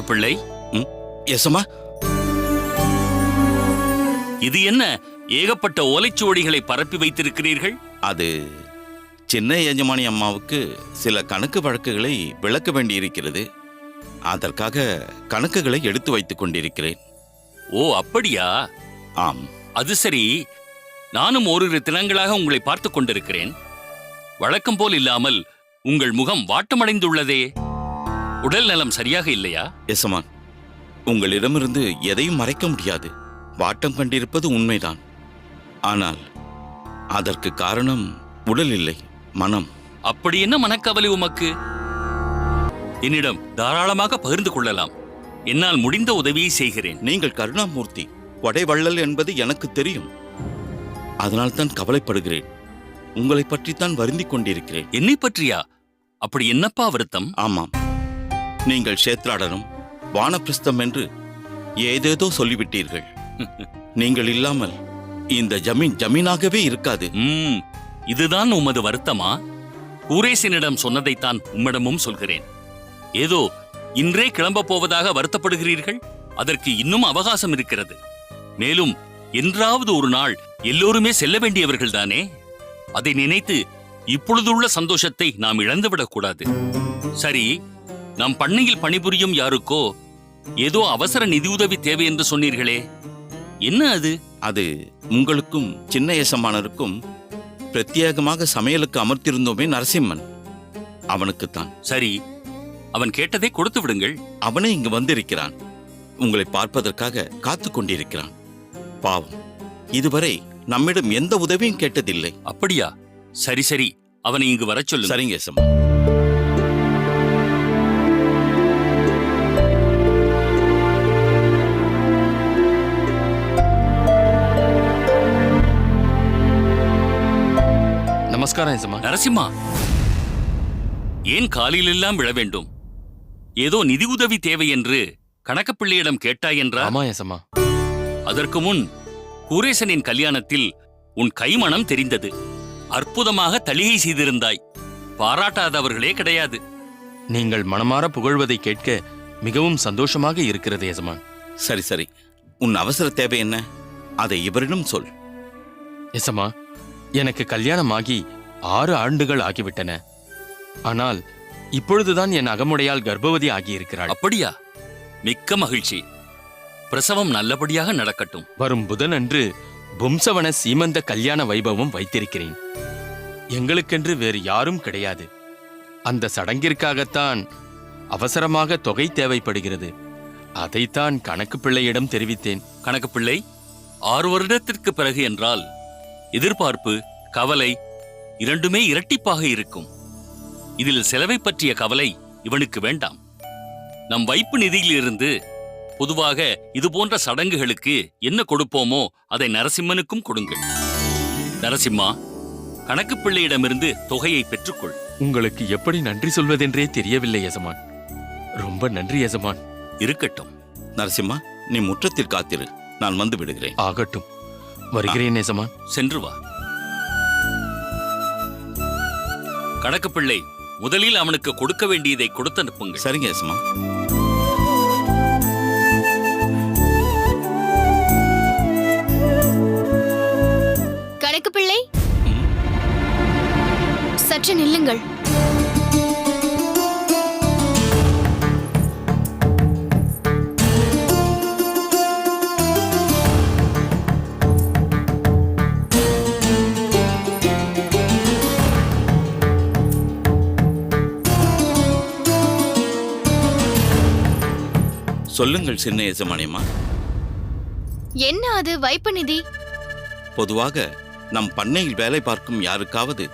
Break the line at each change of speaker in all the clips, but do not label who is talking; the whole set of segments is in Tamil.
கணக்குப்பிள்ளை,
எசமா,
இது என்ன ஏகப்பட்ட ஓலைச்சுவடிகளை பரப்பி வைத்திருக்கிறீர்கள்?
அது சின்ன எஜமானி அம்மாவுக்கு சில கணக்கு வழக்குகளை விளக்க வேண்டியிருக்கிறது. அதற்காக கணக்குகளை எடுத்து வைத்துக் கொண்டிருக்கிறேன்.
ஓ, அப்படியா?
ஆம்.
அது சரி, நானும் ஓரிரு தினங்களாக உங்களை பார்த்துக் கொண்டிருக்கிறேன். வழக்கம் போல் இல்லாமல் உங்கள் முகம் வாட்டமடைந்துள்ளதே. உடல் நலம் சரியாக இல்லையா?
எசமான், உங்களிடமிருந்து எதையும் மறைக்க முடியாது. வாட்டம் கண்டிருப்பது உண்மைதான். ஆனால் அதற்கு காரணம் உடல் இல்லை, மனம்.
அப்படி என்ன மனக்கவலை உமக்கு? என்னிடம் தாராளமாக பகிர்ந்து கொள்ளலாம். என்னால் முடிந்த உதவியை செய்கிறேன்.
நீங்கள் கருணாமூர்த்தி, கொடைவள்ளல் என்பது எனக்கு தெரியும். அதனால்தான் கவலைப்படுகிறேன். உங்களை பற்றித்தான் வருந்திக் கொண்டிருக்கிறேன்.
என்னை பற்றியா? அப்படி என்னப்பா வருத்தம்?
ஆமாம், நீங்கள் சேத்ராடனம் வானப்பிரஸ்தம் என்று ஏதேதோ சொல்லிவிட்டீர்கள். நீங்கள் இல்லாமல் இந்த ஜமீனாகவே இருக்காது.
இதுதான் உமது வருத்தமா? கூரேசனிடம் சொன்னதைத்தான் உம்மிடமும் சொல்கிறேன். ஏதோ இன்றே கிளம்ப போவதாக வருத்தப்படுகிறீர்கள். அதற்கு இன்னும் அவகாசம் இருக்கிறது. மேலும் என்றாவது ஒரு நாள் எல்லோருமே செல்ல வேண்டியவர்கள் தானே. அதை நினைத்து இப்பொழுதுள்ள சந்தோஷத்தை நாம் இழந்துவிடக் கூடாது. சரி, நம் பண்ணையில் பணிபுரியும் யாருக்கோ ஏதோ அவசர நிதியுதவி தேவை என்று சொன்னீர்களே, என்ன அது?
அது உங்களுக்கும் சின்ன எசமானருக்கும் பிரத்யேகமாக சமையலுக்கு அமர்த்திருந்தோமே நரசிம்மன், அவனுக்குத்தான்.
சரி, அவன் கேட்டதை கொடுத்து விடுங்கள்.
அவனே இங்கு வந்திருக்கிறான். உங்களை பார்ப்பதற்காக காத்து கொண்டிருக்கிறான். பாவம், இதுவரை நம்மிடம் எந்த உதவியும் கேட்டதில்லை.
அப்படியா? சரி சரி, அவனை இங்கு வரச் சொல்லு.
சரிங்க எசமா.
நமஸ்காரம் எசமா.
நரசிம்மா, ஏன் காலிலெல்லாம் விழ வேண்டும்? ஏதோ நிதி உதவி தேவை என்று கணக்கப்பிள்ளையிடம் கேட்டாய் என்றா?
ஆமா எசமா.
அதற்கு முன் கூரேசனின் கல்யாணத்தில் உன் கைமணம் தெரிந்தது. அற்புதமாக தளிகை செய்திருந்தாய். பாராட்டாதவர்களே கிடையாது.
நீங்கள் மனமாற புகழ்வதை கேட்க மிகவும் சந்தோஷமாக இருக்கிறது எசமான்.
சரி சரி, உன் அவசர தேவை என்ன? அதை இவரிடம் சொல்.
எசமா, எனக்கு கல்யாணமாகி 6 ஆண்டுகள் ஆகிவிட்டன. ஆனால் இப்பொழுதுதான் என் அகமுடையால் கர்ப்பவதி ஆகியிருக்கிறாள்.
அப்படியா? மிக்க மகிழ்ச்சி. பிரசவம் நல்லபடியாக நடக்கட்டும்.
வரும் புதனன்று பும்சவன சீமந்த கல்யாண வைபவம் வைத்திருக்கிறேன். எங்களுக்கென்று வேறு யாரும் கிடையாது. அந்த சடங்கிற்காகத்தான் அவசரமாக தொகை தேவைப்படுகிறது. அதைத்தான் கணக்குப்பிள்ளையிடம் தெரிவித்தேன்.
கணக்குப்பிள்ளை, 6 வருடத்திற்கு பிறகு என்றால் எதிர்பார்ப்பு, கவலை இரண்டுமே இரட்டிப்பாக இருக்கும். இதில் செலவை பற்றிய கவலை இவனுக்கு வேண்டாம். நம் வைப்பு நிதியிலிருந்து பொதுவாக இது போன்ற சடங்குகளுக்கு என்ன கொடுப்போமோ அதை நரசிம்மனுக்கும் கொடுங்கள். நரசிம்மா, கணக்குப்பிள்ளையிடமிருந்து தொகையை பெற்றுக்கொள்.
உங்களுக்கு எப்படி நன்றி சொல்வதென்றே தெரியவில்லை எசமான். ரொம்ப நன்றி எசமான்.
இருக்கட்டும்.
நரசிம்மா, நீ முற்றத்தில் காத்திரு, நான் வந்து விடுகிறேன்.
ஆகட்டும், வருகிறேன் எசமான்.
சென்று வா. கணக்குப்பிள்ளை, முதலில் அவனுக்கு கொடுக்க வேண்டியதை கொடுத்து அனுப்புங்கள்.
சரிங்க எசமா.
கணக்குப்பிள்ளை, சற்று நில்லுங்கள்.
சொல்லுங்கள் சின்ன எஜமானியம்மா.
என்ன அது வைப்பு நிதி?
பொதுவாக நம் பண்ணையில் வேலை பார்க்கும் யாருக்காவது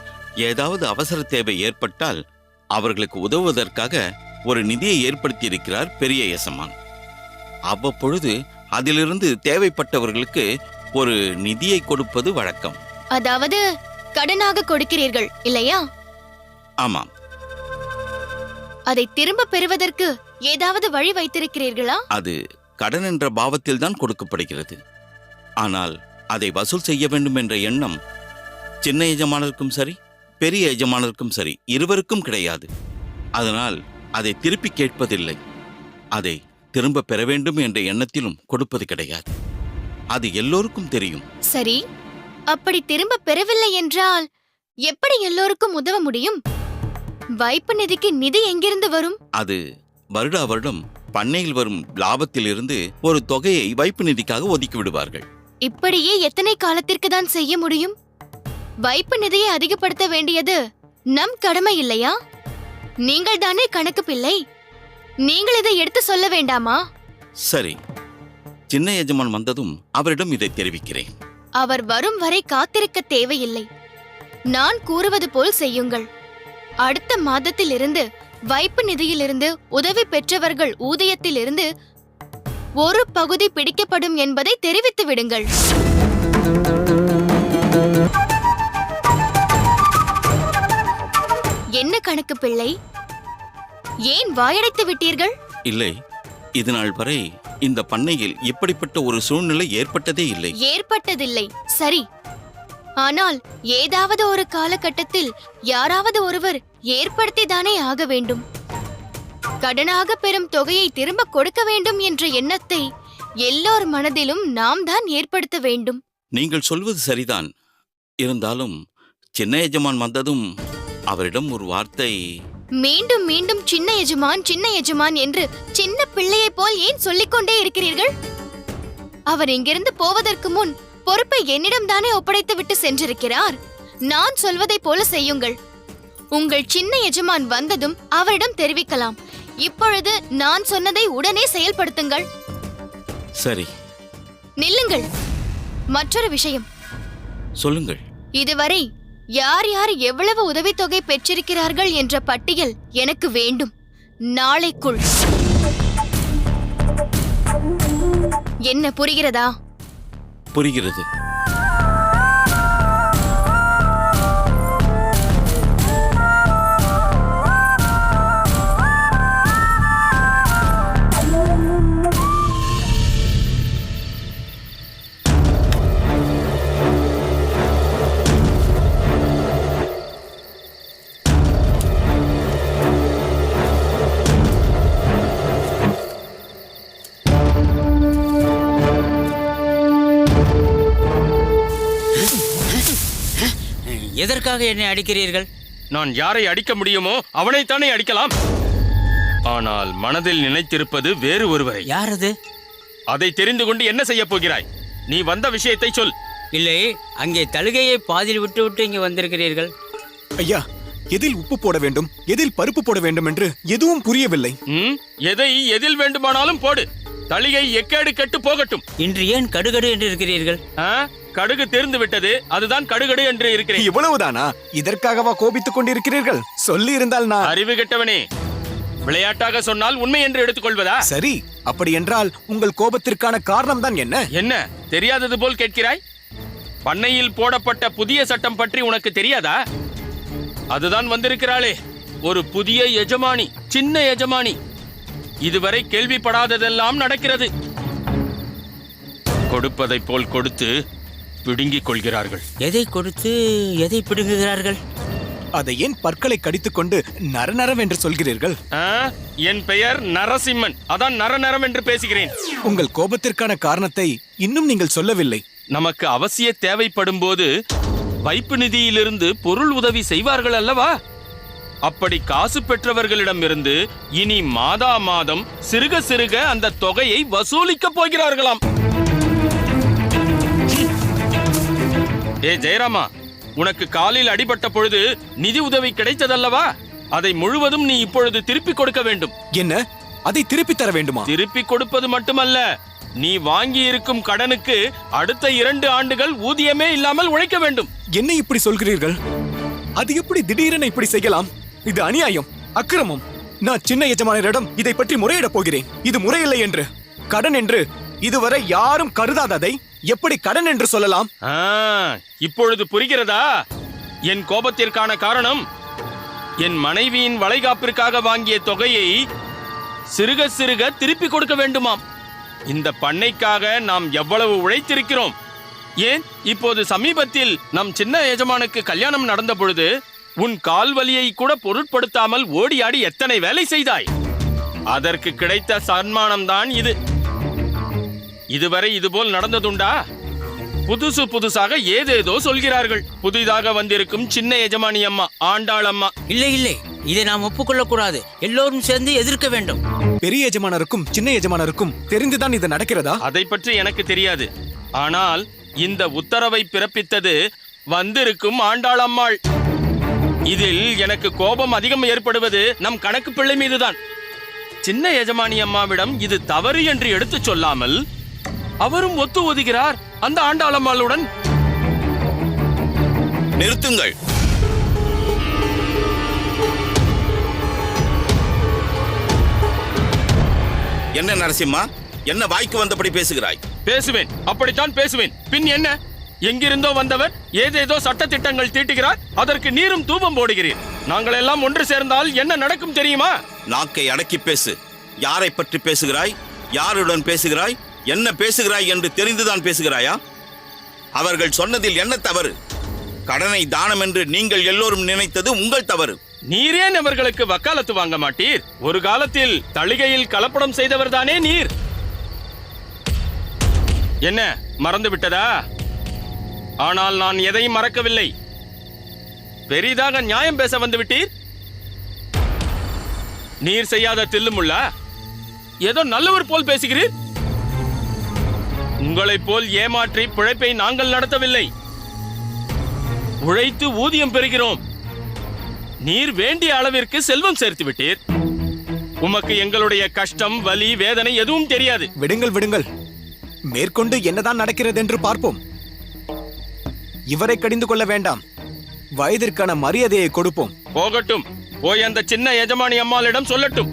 ஏதாவது அவசர தேவை ஏற்பட்டால் அவர்களுக்கு உதவுவதற்காக ஒரு நிதியை ஏற்படுத்தி இருக்கிறார் பெரிய எசமான். அவ்வப்பொழுது அதிலிருந்து தேவைப்பட்டவர்களுக்கு ஒரு நிதியை கொடுப்பது வழக்கம்.
அதாவது கடனாக கொடுக்கிறீர்கள் இல்லையா?
ஆமாம்.
அதை திரும்ப பெறுவதற்கு ஏதாவது வழி வைத்திருக்கிறீர்களா?
அது கடன் என்ற பாவத்தில் தான் கொடுக்கப்படுகிறது. ஆனால் அதை வசூல் செய்ய வேண்டும் என்ற எண்ணம் சின்ன எஜமானருக்கும் சரி, பெரிய எஜமானருக்கும் சரி, இருவருக்கும் கிடையாது. அதனால் அதை திருப்பி கேட்பதில்லை. அதை திரும்ப பெற வேண்டும் என்ற எண்ணத்திலும் கொடுப்பது கிடையாது. அது எல்லோருக்கும் தெரியும்.
சரி, அப்படி திரும்ப பெறவில்லை என்றால் எப்படி எல்லோருக்கும் உதவ முடியும்? வைப்பு நிதிக்கு நிதி எங்கிருந்து வரும்?
அது வருடா வருடம் பண்ணையில் வரும் லாபத்தில் இருந்து ஒரு தொகையை வைப்பு நிதிக்காக ஒதுக்கி விடுவார்கள்.
இப்படியே எத்தனை காலத்திற்கு தான் செய்ய முடியும்? வைப்பு நிதியை அதிகப்படுத்த வேண்டியது நம் கடமை இல்லையா? நீங்கள் தானே கணக்கு பிள்ளை, நீங்கள் இதை எடுத்து சொல்ல வேண்டாமா?
சரி, சின்ன எஜமான் வந்ததும் அவரிடம் இதை தெரிவிக்கிறேன்.
அவர் வரும் வரை காத்திருக்க தேவையில்லை. நான் கூறுவது போல் செய்யுங்கள். அடுத்த மாதத்திலிருந்து வைப்பு நிதியிலிருந்து உதவி பெற்றவர்கள் ஊதியத்திலிருந்து ஒரு பகுதி பிடிக்கப்படும் என்பதை தெரிவித்து விடுங்கள். என்ன கணக்கு பிள்ளை, ஏன் வாயடைத்து விட்டீர்கள்?
இல்லை, இதுநாள் வரை இந்த பண்ணையில் இப்படிப்பட்ட ஒரு சூழ்நிலை ஏற்பட்டதே இல்லை.
ஏற்பட்டதில்லை, சரி. ஆனால் ஏதாவது ஒரு காலகட்டத்தில் யாராவது ஒருவர் ஏற்படுத்திதானே ஆக வேண்டும். கடனாக பெறும் தொகையை திரும்ப கொடுக்க வேண்டும் என்ற எண்ணத்தை எல்லோர் மனதிலும் நாம் தான் ஏற்படுத்த வேண்டும்.
நீங்கள் சொல்வது சரிதான். இருந்தாலும் சின்ன எஜமான் வந்ததும் அவரிடம் ஒரு வார்த்தை.
மீண்டும் மீண்டும் சின்ன எஜமான் என்று சின்ன பிள்ளையைப் போல் ஏன் சொல்லிக்கொண்டே இருக்கிறீர்கள்? அவர் இங்கிருந்து போவதற்கு முன் பொறுப்பை என்னிடம் தானே ஒப்படைத்து விட்டு சென்றிருக்கிறார். நான் சொல்வதைப் போல செய்யுங்கள். உங்கள் சின்ன எஜமான் வந்ததும் அவரிடம் தெரிவிக்கலாம். இப்பொழுது நான் சொன்னதை உடனே செயல்படுத்துங்கள்.
சரி.
நில்லுங்கள். மற்றொரு விஷயம்.
சொல்லுங்கள்.
இதுவரை யார் யார் எவ்வளவு உதவித்தொகை பெற்றிருக்கிறார்கள் என்ற பட்டியல் எனக்கு வேண்டும். நாளைக்குள். என்ன புரிகிறதா?
புரிகிறது.
எதற்காக என்னை அடிக்கிறீர்கள்?
நான் யாரை அடிக்க முடியுமோ அவனைத்தானே அடிக்கலாம். ஆனால் மனதில் நினைத்திருப்பது வேறு ஒருவரை.
யார் அது?
அதை தெரிந்து கொண்டு என்ன செய்ய போகிறாய்? நீ வந்த விஷயத்தை சொல்.
இல்லை, அங்கே தழுகையை பாதியில் விட்டு இங்கே வந்திருக்கிறீர்கள்.
ஐயா, எதில் உப்பு போட வேண்டும், எதில் பருப்பு போட வேண்டும் என்று எதுவும் புரியவில்லை.
எதை எதில் வேண்டுமானாலும் போடு. தளிகை எக்கேடு கெட்டு போகட்டும்.
இன்று ஏன் கடுகடு என்று இருக்கிறீர்கள்?
கடுகு தெரிந்து விட்டது, அதுதான் கடுகடு என்று இருக்கிறேன்.
இவ்வளவுதானா? இதற்காகவா கோபித்துக் கொண்டிருக்கிறீர்கள்? சொல்லி இருந்தால் நான்.
அறிவு கெட்டவனே, விளையாட்டாக சொன்னால் உண்மை என்று எடுத்துக்கொள்வதா?
சரி, அப்படி என்றால் உங்கள் கோபத்திற்கான காரணம் தான் என்ன?
என்ன தெரியாதது போல் கேட்கிறாய்? பண்ணையில் போடப்பட்ட புதிய சட்டம் பற்றி உனக்கு தெரியாதா? அதுதான் வந்திருக்கிறாளே, ஒரு புதிய எஜமானி, சின்ன எஜமானி. இதுவரை கேள்விப்படாததெல்லாம் நடக்கிறது. கொடுப்பதை போல் கொடுத்து பிடுங்கிக் கொள்கிறார்கள்.
எதை கொடுத்து எதை பிடுங்குகிறார்கள்?
அதை ஏன் பற்களை கடித்துக் கொண்டு நரநரவென்று சொல்கிறீர்கள்?
என் பெயர் நரசிம்மன், அதான் நரநரம் என்று பேசுகிறேன்.
உங்கள் கோபத்திற்கான காரணத்தை இன்னும் நீங்கள் சொல்லவில்லை.
நமக்கு அவசிய தேவைப்படும் போது வைப்பு நிதியிலிருந்து பொருள் உதவி செய்வார்கள் அல்லவா? அப்படி காசு பெற்றவர்களிடமிருந்து இனி மாதா மாதம் சிறுக சிறுக அந்த தொகையை வசூலிக்கப் போகிறார்களாம். ஏ ஜெயராமா, உனக்கு காலில் அடிபட்ட பொழுது நிதி உதவி கிடைத்ததல்லவா? அதை முழுவதும் நீ இப்பொழுது திருப்பி கொடுக்க வேண்டும்.
என்ன? அதை திருப்பி தர வேண்டுமா?
திருப்பி கொடுப்பது மட்டுமல்ல, நீ வாங்கி இருக்கும் கடனுக்கு அடுத்த 2 ஆண்டுகள் ஊதியமே இல்லாமல் உழைக்க வேண்டும்.
என்ன இப்படி சொல்கிறீர்கள்? அது எப்படி திடீரென இப்படி செய்யலாம்? இது அநியாயம், அக்கிரமம். நான் சின்ன எஜமானரிடம் இதை பற்றி முறையிடப் போகிறேன். இது முறையில்லை என்று. கடன் என்று இதுவரை யாரும் கருதாததை எப்படி கடன் என்று சொல்லலாம்?
இப்பொழுது புரிகிறதா என் கோபத்திற்கான காரணம்? என் மனைவியின் வளைகாப்பிற்காக வாங்கிய தொகையை சிறுக சிறுக திருப்பி கொடுக்க வேண்டுமாம். இந்த பண்ணைக்காக நாம் எவ்வளவு உழைத்திருக்கிறோம். ஏன் இப்போது சமீபத்தில் நம் சின்ன எஜமானுக்கு கல்யாணம் நடந்த பொழுது உன் கால் வலியை கூட பொருட்படுத்தாமல் ஓடி ஆடி எத்தனை வேலை செய்தாய். அதற்கு கிடைத்த சன்மானம் தான் இது. இதுவரை இதுபோல் நடந்ததுண்டா? புதுசாக ஏதேதோ சொல்கிறார்கள். புதிதாக வந்திருக்கும் சின்ன எஜமானி அம்மா, ஆண்டாள் அம்மா.
இல்லை இல்லை, இதை நாம் ஒப்புக்கொள்ளக்கூடாது. எல்லோரும் சேர்ந்து எதிர்க்க வேண்டும்.
பெரிய எஜமானருக்கும் சின்ன எஜமானருக்கும் தெரிந்துதான் இது நடக்கிறதா?
அதை பற்றி எனக்கு தெரியாது. ஆனால் இந்த உத்தரவை பிறப்பித்தது வந்திருக்கும் ஆண்டாள் அம்மாள். இதில் எனக்கு கோபம் அதிகம் ஏற்படுவது நம் கணக்கு பிள்ளை மீதுதான். சின்ன எஜமானி அம்மாவிடம் இது தவறு என்று எடுத்துச் சொல்லாமல் அவரும் ஒத்து ஒதுகிறார் அந்த ஆண்டாள் அம்மாளுடன்.
நிறுத்துங்கள். என்ன நரசிம்மா, என்ன வாய்க்கு வந்தபடி பேசுகிறாய்?
பேசுவேன், அப்படித்தான் பேசுவேன். பின் என்ன? எங்கிருந்தோ வந்தவர் ஏதேதோ சட்ட திட்டங்கள் தீட்டுகிறார், அதற்கு நீரும் தூபம் போடுகிறீர். நாங்கள் எல்லாம் ஒன்று சேர்ந்தால் என்ன நடக்கும் தெரியுமா?
நாக்கை அடக்கி பேசு. யாரை பற்றி பேசுகிறாய்? யாருடன் பேசுகிறாய்? என்ன பேசுகிறாய் என்று தெரிந்துதான் பேசுகிறாயா? அவர்கள் சொன்னதில் என்ன தவறு? கடனை தானம் என்று நீங்கள் எல்லோரும் நினைத்தது உங்கள் தவறு.
நீரேன் அவர்களுக்கு வக்காலத்து வாங்க மாட்டீர்? ஒரு காலத்தில் தளிகையில் கலப்படம் செய்தவர் தானே நீர். என்ன மறந்து விட்டதா? ஆனால் நான் எதையும் மறக்கவில்லை. பெரிதாக நியாயம் பேச வந்து விட்டீர். நீர் செய்யாத தில்லுமுள்ளா? ஏதோ நல்லவர் போல் பேசுகிறீர். உங்களைப் போல் ஏமாற்றி பிழைப்பை நாங்கள் நடத்தவில்லை. உழைத்து ஊதியம் பெறுகிறோம். நீர் வேண்டிய அளவிற்கு செல்வம் சேர்த்து விட்டீர். உமக்கு எங்களுடைய கஷ்டம், வலி, வேதனை எதுவும் தெரியாது.
விடுங்கள் விடுங்கள், மேற்கொண்டு என்னதான் நடக்கிறது என்று பார்ப்போம். இவரை கடிந்து கொள்ள வேண்டாம். வயதிற்கான மரியாதையை கொடுப்போம்.
போகட்டும், போய் அந்த சின்ன எஜமானி அம்மாளிடம் சொல்லட்டும்.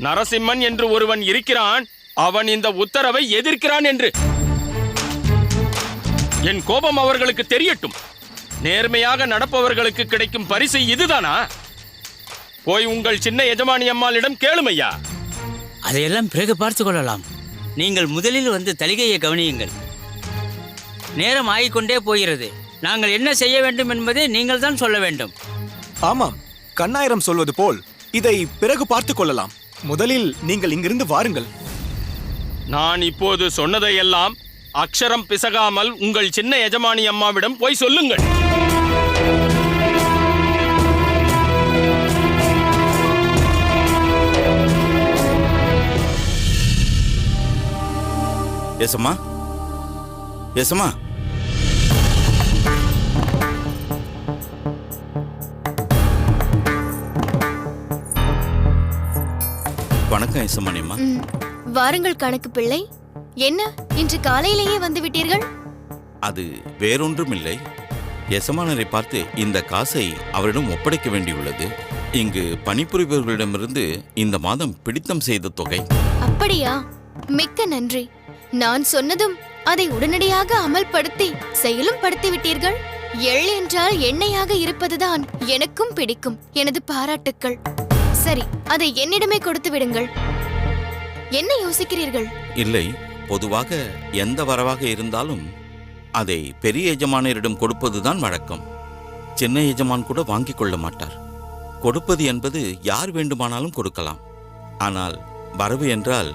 நரசிம்மன் என்று ஒருவன் இருக்கிறான், அவன் இந்த உத்தரவை எதிர்க்கிறான் என்று. என் கோபம் அவர்களுக்கு தெரியட்டும். நேர்மையாக நடப்பவர்களுக்கு கிடைக்கும் பரிசு இதுதானா? போய் உங்கள் சின்ன எஜமானி அம்மாளிடம் கேளுமையா.
அதையெல்லாம் பிறகு பார்த்து கொள்ளலாம். நீங்கள் முதலில் வந்து தலிகையை கவனியுங்கள். நேரம் ஆகிக்கொண்டே போகிறது. நாங்கள் என்ன செய்ய வேண்டும் என்பதை நீங்கள் தான் சொல்ல வேண்டும்.
ஆமாம், கண்ணாயிரம் சொல்வது போல் இதை பிறகு பார்த்துக் கொள்ளலாம். முதலில் நீங்கள் இங்கிருந்து வாருங்கள்.
நான் இப்போது சொன்னதையெல்லாம் அக்ஷரம் பிசகாமல் உங்கள் சின்ன எஜமானி அம்மாவிடம் போய் சொல்லுங்கள்.
எசமா, எசமா, வணக்கம் எசமானியம்மா.
வாருங்கள் கணக்கு பிள்ளை. என்ன, இன்று காலையிலேயே வந்து விட்டீர்கள்?
அது வேறொன்றுமில்லை. எசமானரை பார்த்து இந்த காசை அவரிடம் ஒப்படைக்க வேண்டியுள்ளது. இங்கு பணிபுரிபவர்களிடமிருந்து இந்த மாதம் பிடித்தம் செய்த தொகை.
அப்படியா? மிக்க நன்றி. நான் சொன்னதும் அதை உடனடியாக அமல்படுத்தி செயலும் படுத்தி விட்டீர்கள். எள் என்றால் எண்ணெயாக இருப்பதுதான் எனக்கும் பிடிக்கும். எனது பாராட்டுக்கள். சரி, அதை என்னிடமே கொடுத்து விடுங்கள். என்ன யோசிக்கிறீர்கள்?
இல்லை, பொதுவாக எந்த வரவாக இருந்தாலும் அதை பெரிய எஜமானரிடம் கொடுப்பதுதான் வழக்கம். சின்ன எஜமான் கூட வாங்கிக் கொள்ள மாட்டார். கொடுப்பது என்பது யார் வேண்டுமானாலும் கொடுக்கலாம். ஆனால் வரவு என்றால்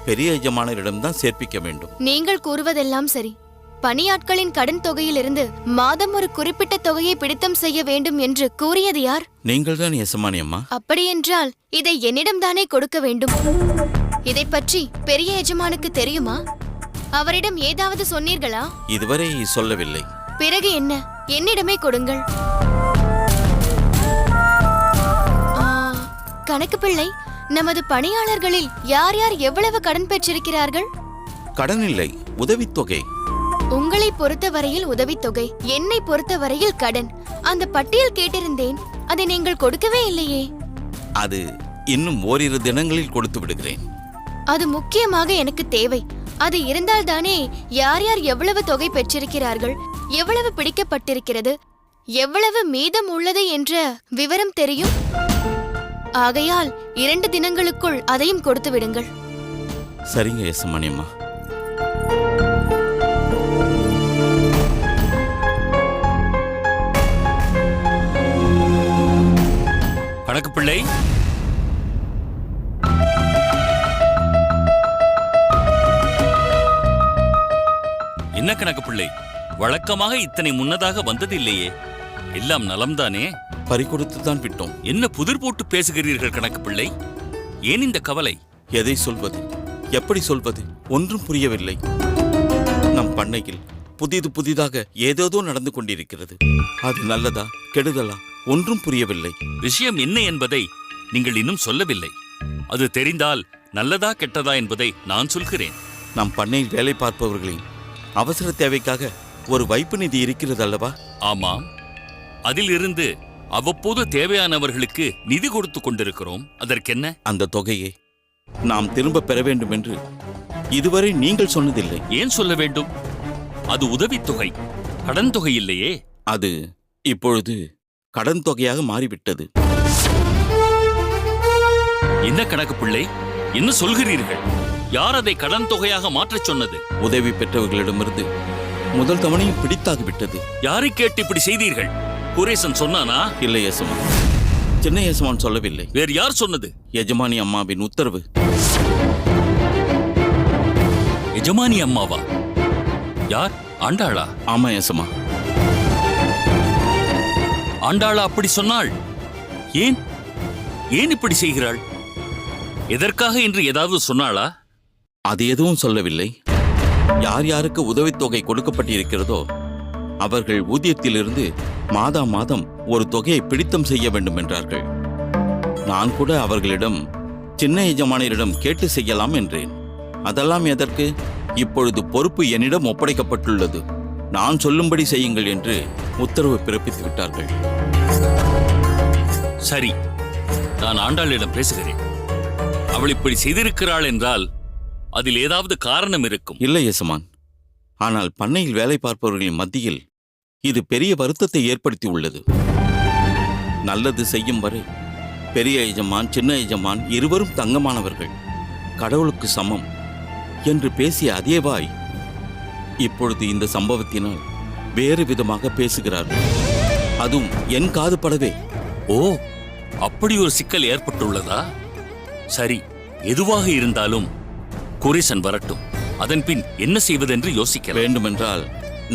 பெரிய எஜமானரிடம்தான் சேர்ப்பிக்க வேண்டும்.
நீங்கள் கூறுவதெல்லாம் சரி. பணியாட்களின் கடன் தொகையிலிருந்து மாதம் ஒரு குறிப்பிட்ட தொகையை பிடித்தம் செய்ய வேண்டும் என்று கூறியது யார்?
நீங்கள்தான் எசமானி அம்மா.
அப்படியென்றால் இதை என்னிடம்தானே கொடுக்க வேண்டும். இதை பற்றி பெரிய எஜமானுக்கு தெரியுமா? அவரிடம் ஏதாவது சொன்னீர்களா?
இதுவரை சொல்லவில்லை.
பிறகு என்ன, என்னிடமே கொடுங்கள். கணக்கு பிள்ளை, நமது பணியாளர்களில் யார் யார் எவ்வளவு கடன் பெற்றிருக்கிறார்கள்?
கடன் இல்லை, உதவித்தொகை.
உங்களை பொறுத்தவரையில் உதவித்தொகை, என்னை பொறுத்தவரையில் கடன். அந்த பட்டியல் கேட்டிருந்தேன், அதை நீங்கள் கொடுக்கவே இல்லையே.
அது இன்னும் ஓரிரு தினங்களில் கொடுத்து விடுகிறேன்.
அது முக்கியமாக எனக்கு தேவை. அது இருந்தால்தானே யார் யார் எவ்வளவு தொகை பெற்றிருக்கிறார்கள், எவ்வளவு பிடிக்கப்பட்டிருக்கிறது, எவ்வளவு மீதம் உள்ளது என்ற விவரம் தெரியும். ஆகையால் 2 தினங்களுக்குள் அதையும் கொடுத்து விடுங்கள்.
சரிங்க எசமானியம்மா.
கணக்கு பிள்ளை, என்ன கணக்கு பிள்ளை, வழக்கமாக இத்தனை முன்னதாக வந்ததில்லையே. எல்லாம் நலம்தானே?
பறிகொடுத்து தான் விட்டோம்.
என்ன புதிர் போட்டு பேசுகிறீர்கள் கணக்கு பிள்ளை? ஏன் இந்த கவலை?
எதை சொல்வது, எப்படி சொல்வது, ஒன்றும் புரியவில்லை. நம் பண்ணையில் புதிதாக ஏதேதோ நடந்து கொண்டிருக்கிறது. அது நல்லதா கெடுதலா ஒன்றும் புரியவில்லை.
விஷயம் என்ன என்பதை நீங்கள் இன்னும் சொல்லவில்லை. அது தெரிந்தால் நல்லதா கெட்டதா என்பதை நான் சொல்கிறேன்.
நம் பண்ணையில் வேலை பார்ப்பவர்களின் அவசர தேவைக்காக ஒரு வைப்பு நிதி இருக்கிறது அல்லவா?
ஆமாம், அதில் இருந்து அவ்வப்போது தேவையானவர்களுக்கு நிதி கொடுத்து கொண்டிருக்கிறோம். அதற்கென்ன?
அந்த தொகையை நாம் திரும்ப பெற வேண்டும் என்று இதுவரை நீங்கள் சொன்னதில்லை.
ஏன் சொல்ல வேண்டும்? அது உதவித்தொகை, கடன் தொகை இல்லையே.
அது இப்பொழுது கடன் தொகையாக மாறிவிட்டது.
என்ன கணக்கு பிள்ளை, என்ன சொல்கிறீர்கள்? யார் அதை கடன் தொகையாக மாற்றச் சொன்னது?
உதவி பெற்றவர்களிடமிருந்து முதல் தவணையும் பிடித்தாகிவிட்டது.
யாரை கேட்டு இப்படி செய்தீர்கள்? குரேசன் சொன்னானா?
இல்லை எசமான், சின்ன எசமான் சொல்லவில்லை.
வேறு யார் சொன்னது?
எஜமானி அம்மாவின் உத்தரவு.
எஜமானி அம்மாவா? யார்? ஆண்டாளா?
ஆமா எசமா.
ஆண்டாளா அப்படி சொன்னாள்? ஏன் ஏன் இப்படி செய்கிறாள்? எதற்காக என்று ஏதாவது சொன்னாளா?
அது எதுவும் சொல்லவில்லை. யார் யாருக்கு உதவித்தொகை கொடுக்கப்பட்டிருக்கிறதோ அவர்கள் ஊதியத்திலிருந்து மாதம் ஒரு தொகையை பிடித்தம் செய்ய வேண்டும் என்றார்கள். நான் கூட அவர்களிடம் சின்ன எஜமானியரிடம் கேட்டு செய்யலாம் என்றேன். அதெல்லாம் எதற்கு? இப்பொழுது பொறுப்பு என்னிடம் ஒப்படைக்கப்பட்டுள்ளது, நான் சொல்லும்படி செய்யுங்கள் என்று உத்தரவு பிறப்பித்து விட்டார்கள்.
சரி, நான் ஆண்டாளிடம் பேசுகிறேன். அவள் இப்படி செய்திருக்கிறாள் என்றால் அதில் ஏதாவது காரணம் இருக்கும்.
இல்லை எசமான், ஆனால் பண்ணையில் வேலை பார்ப்பவர்களின் மத்தியில் இது பெரிய வருத்தத்தை ஏற்படுத்தி உள்ளது. நல்லது செய்யும் வரை பெரிய எஜமான் சின்ன எஜமான் இருவரும் தங்கமானவர்கள், கடவுளுக்கு சமம் என்று பேசிய அதே வாய் இப்பொழுது இந்த சம்பவத்தினால் வேறு விதமாக பேசுகிறார்கள். அதுவும் என் காது படவே.
ஓ, அப்படி ஒரு சிக்கல் ஏற்பட்டுள்ளதா? சரி, எதுவாக இருந்தாலும் குரேசன் வரட்டும். அதன் பின் என்ன செய்வதென்று யோசிக்க
வேண்டுமென்றால்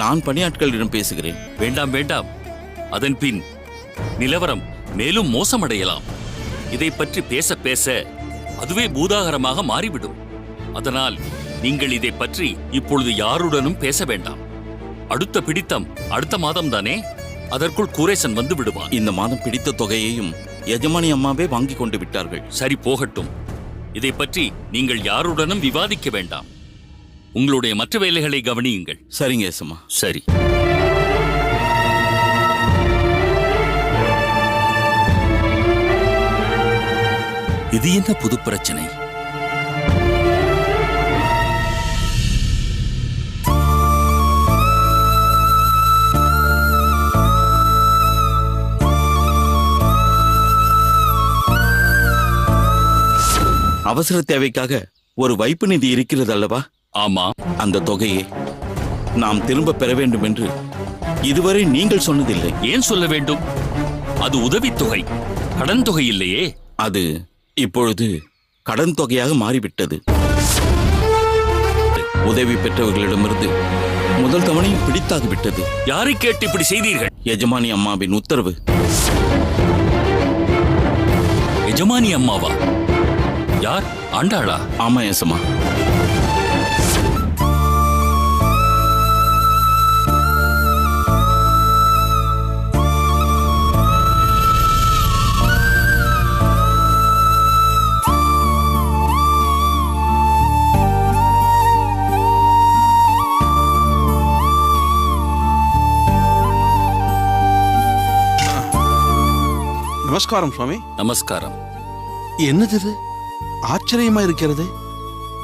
நான் பணியாட்களிடம் பேசுகிறேன்.
வேண்டாம் வேண்டாம், அதன் பின் நிலவரம் மேலும் மோசமடையலாம். இதை பற்றி பேச பேச அதுவே பூதாகரமாக மாறிவிடும். அதனால் நீங்கள் இதை பற்றி இப்பொழுது யாருடனும் பேச வேண்டாம். அடுத்த பிடித்தம் அடுத்த மாதம் தானே, அதற்குள் குரேசன் வந்து விடுவான்.
இந்த மாதம் பிடித்த தொகையையும் எஜமானி அம்மாவே வாங்கி கொண்டு விட்டார்கள்.
சரி, போகட்டும். இதை பற்றி நீங்கள் யாருடனும் விவாதிக்க வேண்டாம். உங்களுடைய மற்ற வேலைகளை கவனியுங்கள்.
சரிங்க எசமா.
சரி. இது என்ன புது பிரச்சனை?
அவசர தேவைக்காக ஒரு வைப்பு நிதி இருக்கிறது அல்லவா?
ஆமா.
அந்த தொகையை நாம் திரும்ப பெற வேண்டும் என்று இதுவரை நீங்கள் சொன்னதில்லை.
ஏன் சொல்ல வேண்டும்? அது உதவித்தொகை, கடன் தொகை இல்லையே.
அது இப்பொழுது கடன் தொகையாக மாறிவிட்டது. உதவி பெற்றவர்களிடமிருந்து முதல் தவணையும் பிடித்தாகிவிட்டது.
யாரை கேட்டு இப்படி செய்தீர்கள்?
எஜமானி அம்மாவின் உத்தரவு.
எஜமானி அம்மாவா? யார்? ஆண்டாளா?
ஆமா எசமா.
நமஸ்காரம் சுவாமி.
நமஸ்காரம்.
என்னது இது? ஆச்சரியமா இருக்கிறது.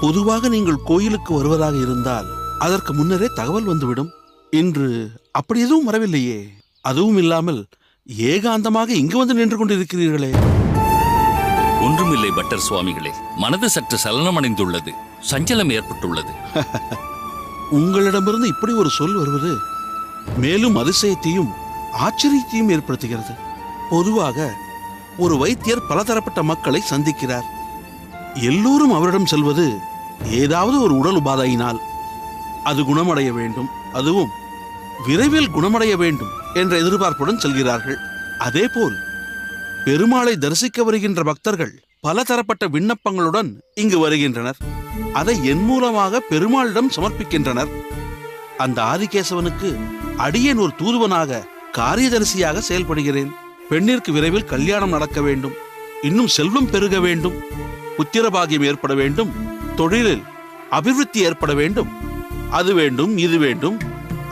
பொதுவாக நீங்கள் கோயிலுக்கு வருவதாக இருந்தால் அதற்கு முன்னரே தகவல் வந்துவிடும். இன்று அப்படி எதுவும் வரவில்லையே. அதுவும் இல்லாமல் ஏகாந்தமாக இங்கு வந்து நின்று கொண்டிருக்கிறீர்களே.
ஒன்றுமில்லை பட்டர் சுவாமிகளே, மனது சற்று சலனமடைந்துள்ளது, சஞ்சலம் ஏற்பட்டுள்ளது.
உங்களிடமிருந்து இப்படி ஒரு சொல் வருவது மேலும் அதிசயத்தையும் ஆச்சரியத்தையும் ஏற்படுத்துகிறது. பொதுவாக ஒரு வைத்தியர் பலதரப்பட்ட மக்களை சந்திக்கிறார். எல்லோரும் அவரிடம் செல்வது ஏதாவது ஒரு உடல் உபாதையினால். அது குணமடைய வேண்டும், அதுவும் விரைவில் குணமடைய வேண்டும் என்ற எதிர்பார்ப்புடன் செல்கிறார்கள். அதேபோல் பெருமாளை தரிசிக்க வருகின்ற பக்தர்கள் பல தரப்பட்ட விண்ணப்பங்களுடன் இங்கு வருகின்றனர். அதை என் மூலமாக பெருமாளிடம் சமர்ப்பிக்கின்றனர். அந்த ஆதிகேசவனுக்கு அடியேன் ஒரு தூதுவனாக காரியதரிசியாக செயல்படுகிறேன். பெண்ணிற்கு விரைவில் கல்யாணம் நடக்க வேண்டும், இன்னும் செல்வம் பெருக வேண்டும், புத்திரபாகியம் ஏற்பட வேண்டும், தொழிலில் அபிவிருத்தி ஏற்பட வேண்டும். அது வேண்டும், இது வேண்டும்,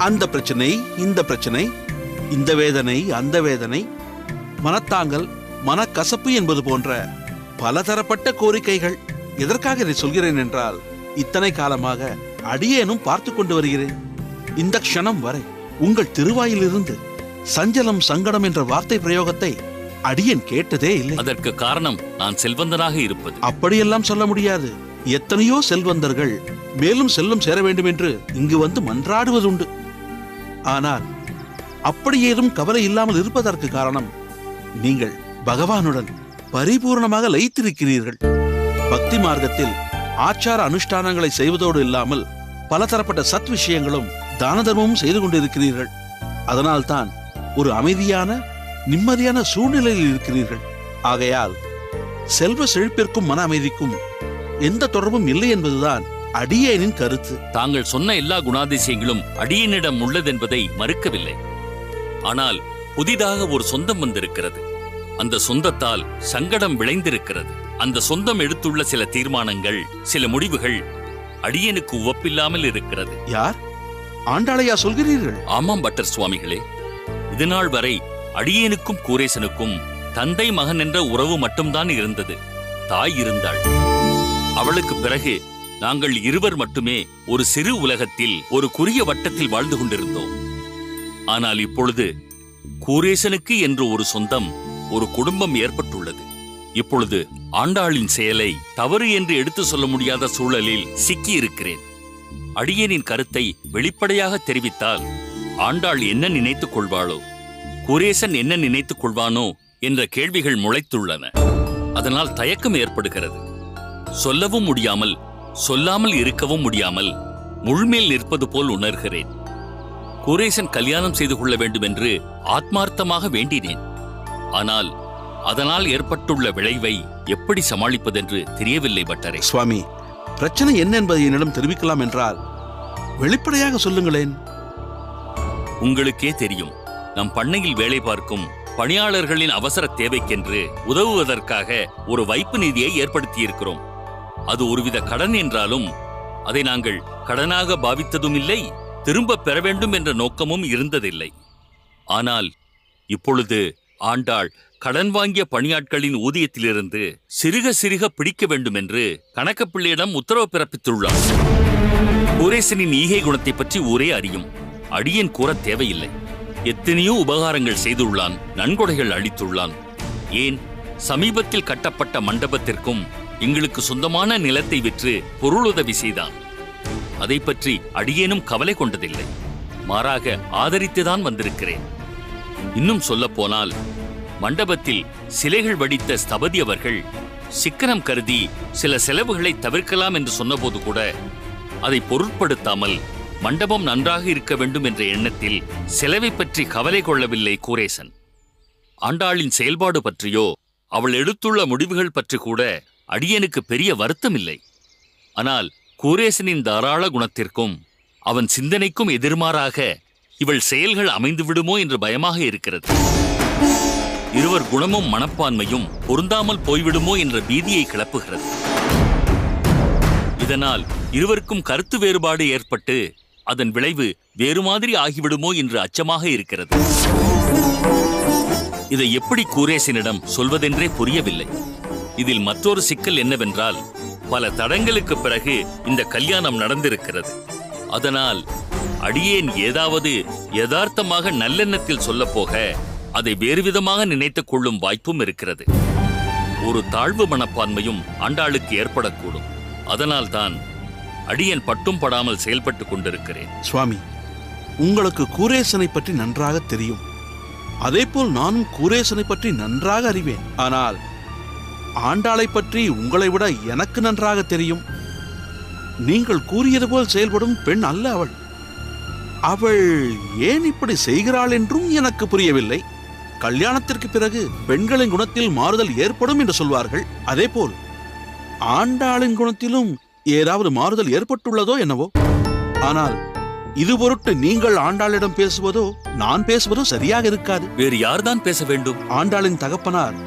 அந்த பிரச்சனை, இந்த பிரச்சனை, இந்த வேதனை, அந்த வேதனை, மனத்தாங்கல், மனக்கசப்பு என்பது போன்ற பலதரப்பட்ட கோரிக்கைகள். எதற்காக இதை சொல்கிறேன் என்றால், இத்தனை காலமாக அடியேனும் பார்த்து கொண்டு வருகிறேன். இந்த க்ஷணம் வரை உங்கள் திருவாயிலிருந்து சஞ்சலம், சங்கடம் என்ற வார்த்தை பிரயோகத்தை அடியேன் கேட்டதே இல்லை.
அதற்கு காரணம் நான் செல்வந்தனாக இருப்பது.
அப்படியெல்லாம் சொல்ல முடியாது. எத்தனையோ செல்வந்தர்கள் மேலும் செல்வம் சேர வேண்டும் என்று இங்கு வந்து மன்றாடுவதுண்டு. ஆனால் அப்படி ஏதும் கவலை இல்லாமல் இருப்பதற்கு காரணம், நீங்கள் பகவானுடன் பரிபூர்ணமாக லயித்திருக்கிறீர்கள். பக்தி மார்க்கத்தில் ஆச்சார அனுஷ்டானங்களை செய்வதோடு இல்லாமல் பலதரப்பட்ட சத் விஷயங்களும் தான தர்மமும் செய்து கொண்டிருக்கிறீர்கள். அதனால்தான் ஒரு அமைதியான, நிம்மதியான சூழ்நிலையில் இருக்கிறீர்கள். ஆகையால் செல்வ செழிப்பிற்கும் மன அமைதிக்கும் எந்த தொடர்பும் இல்லை என்பதுதான் அடியேனின் கருத்து.
தாங்கள் சொன்ன எல்லா குணாதிசயங்களும் அடியேனிடம் உள்ளதென்பதை மறுக்கவில்லை. ஆனால் புதிதாக ஒரு சொந்தம் வந்திருக்கிறது. அந்த சொந்தத்தால் சங்கடம் விளைந்திருக்கிறது. அந்த சொந்தம் எடுத்துள்ள சில தீர்மானங்கள், சில முடிவுகள் அடியேனுக்கு உவப்பில்லாமல் இருக்கிறது.
யார்? ஆண்டாளையா சொல்கிறீர்கள்?
ஆமாம் பட்டர் சுவாமிகளே. இதுநாள் வரை அடியேனுக்கும் கூரேசனுக்கும் தந்தை மகன் என்ற உறவு மட்டும்தான் இருந்தது. தாய் இருந்தாள். அவளுக்கு பிறகு நாங்கள் இருவர் மட்டுமே ஒரு சிறு உலகத்தில், ஒரு குறுகிய வட்டத்தில் வாழ்ந்து கொண்டிருந்தோம். ஆனால் இப்பொழுது கூரேசனுக்கு என்று ஒரு சொந்தம், ஒரு குடும்பம் ஏற்பட்டுள்ளது. இப்பொழுது ஆண்டாளின் செயலை தவறு என்று எடுத்து சொல்ல முடியாத சூழலில் சிக்கி இருக்கிறேன். அடியேனின் கருத்தை வெளிப்படையாக தெரிவித்தால் ஆண்டாள் என்ன நினைத்துக் கொள்வாளோ, கூரேசன் என்ன நினைத்துக் கொள்வானோ என்ற கேள்விகள் முளைத்துள்ளன. அதனால் தயக்கம் ஏற்படுகிறது. சொல்லவும் முடியாமல், சொல்லாமல் இருக்கவும் முடியாமல் முள்மேல் நிற்பது போல் உணர்கிறேன். கூரேசன் கல்யாணம் செய்து கொள்ள வேண்டும் என்று ஆத்மார்த்தமாக வேண்டினேன். ஆனால் அதனால் ஏற்பட்டுள்ள விளைவை எப்படி சமாளிப்பதென்று தெரியவில்லை பட்டரே.
சுவாமி, பிரச்சனை என்ன என்பதை என்னிடம் தெரிவிக்கலாம் என்றால் வெளிப்படையாக சொல்லுங்களேன்.
உங்களுக்கே தெரியும், நம் பண்ணையில் வேலை பார்க்கும் பணியாளர்களின் அவசர தேவைக்கென்று உதவுவதற்காக ஒரு வைப்பு நிதியை ஏற்படுத்தியிருக்கிறோம். அது ஒருவித கடன் என்றாலும் அதை நாங்கள் கடனாக பாவித்ததும் இல்லை, திரும்ப பெற வேண்டும் என்ற நோக்கமும் இருந்ததில்லை. ஆனால் இப்பொழுது ஆண்டாள் கடன் வாங்கிய பணியாட்களின் ஊதியத்திலிருந்து சிறுக சிறுக பிடிக்க வேண்டும் என்று கணக்கப்பிள்ளையிடம் உத்தரவு பிறப்பித்துள்ளார். கூரேசனின் ஈகை குணத்தை பற்றி ஊரே அறியும். அடியேன் கூற தேவையில்லை. எத்தனையோ உபகாரங்கள் செய்துள்ளான், நன்கொடைகள் அளித்துள்ளான். ஏன், சமீபத்தில் கட்டப்பட்ட மண்டபத்திற்கும் எங்களுக்கு சொந்தமான நிலத்தை விற்று பொருளுதவி செய்தான். அதை பற்றி அடியேனும் கவலை கொண்டதில்லை. மாறாக ஆதரித்துதான் வந்திருக்கிறேன். இன்னும் சொல்லப்போனால், மண்டபத்தில் சிலைகள் வடித்த ஸ்தபதி அவர்கள் சிக்கனம் கருதி சில செலவுகளை தவிர்க்கலாம் என்று சொன்னபோது கூட அதை பொருட்படுத்தாமல் மண்டபம் நன்றாக இருக்க வேண்டும் என்ற எண்ணத்தில் செலவை பற்றி கவலை கொள்ளவில்லை கூரேசன். ஆண்டாளின் செயல்பாடு பற்றியோ அவள் எடுத்துள்ள முடிவுகள் பற்றி கூட அடியனுக்கு பெரிய வருத்தம் இல்லை. ஆனால் கூரேசனின் தாராள குணத்திற்கும் அவன் சிந்தனைக்கும் எதிர்மாறாக இவள் செயல்கள் அமைந்து விடுமோ என்று பயமாக இருக்கிறது. இருவர் குணமும் மனப்பான்மையும் பொருந்தாமல் போய்விடுமோ என்ற பீதியை கிளப்புகிறது. இதனால் இருவருக்கும் கருத்து வேறுபாடு ஏற்பட்டு அதன் விளைவு வேறு மாதிரி ஆகிவிடுமோ என்று அச்சமாக இருக்கிறது. இதை எப்படி கூரேசனிடம் சொல்வதென்றே புரியவில்லை. இதில் மற்றொரு சிக்கல் என்னவென்றால், பல தடங்களுக்கு பிறகு இந்த கல்யாணம் நடந்திருக்கிறது. அதனால் அடியேன் ஏதாவது யதார்த்தமாக நல்லெண்ணத்தில் சொல்லப்போக அதை வேறு விதமாக நினைத்துக் கொள்ளும் வாய்ப்பும் இருக்கிறது. ஒரு தாழ்வு மனப்பான்மையும் ஆண்டாளுக்கு ஏற்படக்கூடும். அதனால்தான் அடியேன் பட்டும் படாமல் செயல்பட்டு கொண்டிருக்கிறேன்.
சுவாமி, உங்களுக்கு கூரேசனை பற்றி நன்றாக தெரியும். அதேபோல் நானும் கூரேசனை பற்றி நன்றாக அறிவேன். ஆனால் ஆண்டாளை பற்றி உங்களை விட எனக்கு நன்றாக தெரியும். நீங்கள் கூறியது போல் செயல்படும் பெண் அல்ல அவள். அவள் ஏன் இப்படி செய்கிறாள் என்றும் எனக்கு புரியவில்லை. கல்யாணத்திற்கு பிறகு பெண்களின் குணத்தில் மாறுதல் ஏற்படும் என்று சொல்வார்கள். அதேபோல் ஆண்டாளின் குணத்திலும் ஏதாவது மாறுதல் ஏற்பட்டுள்ளதோ என்னவோ. ஆனால் இது பொருட்டு நீங்கள் ஆண்டாளிடம் பேசுவதோ நான் பேசுவதோ சரியாக இருக்காது.
வேறு யார்தான் பேச வேண்டும்?
ஆண்டாளின் தகப்பனார்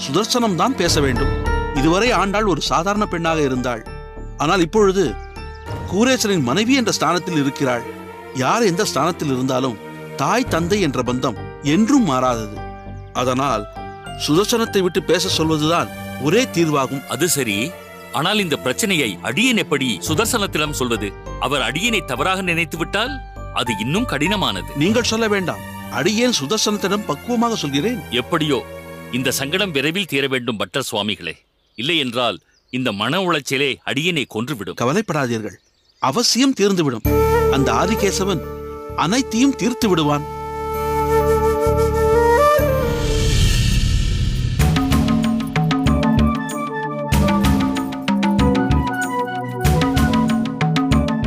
சுதர்சனம் தான் பேச வேண்டும். இதுவரை ஆண்டாள் ஒரு சாதாரண பெண்ணாக இருந்தாள். ஆனால் இப்பொழுது கூரேசனின் மனைவி என்ற ஸ்தானத்தில் இருக்கிறாள். யார் எந்த ஸ்தானத்தில் இருந்தாலும் தாய் தந்தை என்ற பந்தம் என்றும் மாறாதது. அதனால் சுதர்சனத்தை விட்டு பேச சொல்வதுதான் ஒரே தீர்வாகும்.
அது சரி, ஆனால் இந்த பிரச்சனையை அடியேன் எப்படி சுதர்சனத்திடம் சொல்வது? அவர் அடியேனை தவறாக நினைத்து விட்டால் அது இன்னும் கடினமானது.
நீங்கள் சொல்ல வேண்டாம், அடியேன் சுதர்சனத்திடம் பக்குவமாக சொல்கிறேன்.
எப்படியோ இந்த சங்கடம் விரைவில் தீர வேண்டும் பட்டர் சுவாமிகளே. இல்லை என்றால் இந்த மன உளைச்சலே அடியேனை கொன்றுவிடும்.
கவலைப்படாதீர்கள், அவசியம் தீர்ந்துவிடும். அந்த ஆதிகேசவன் அனைத்தையும் தீர்த்து விடுவான்.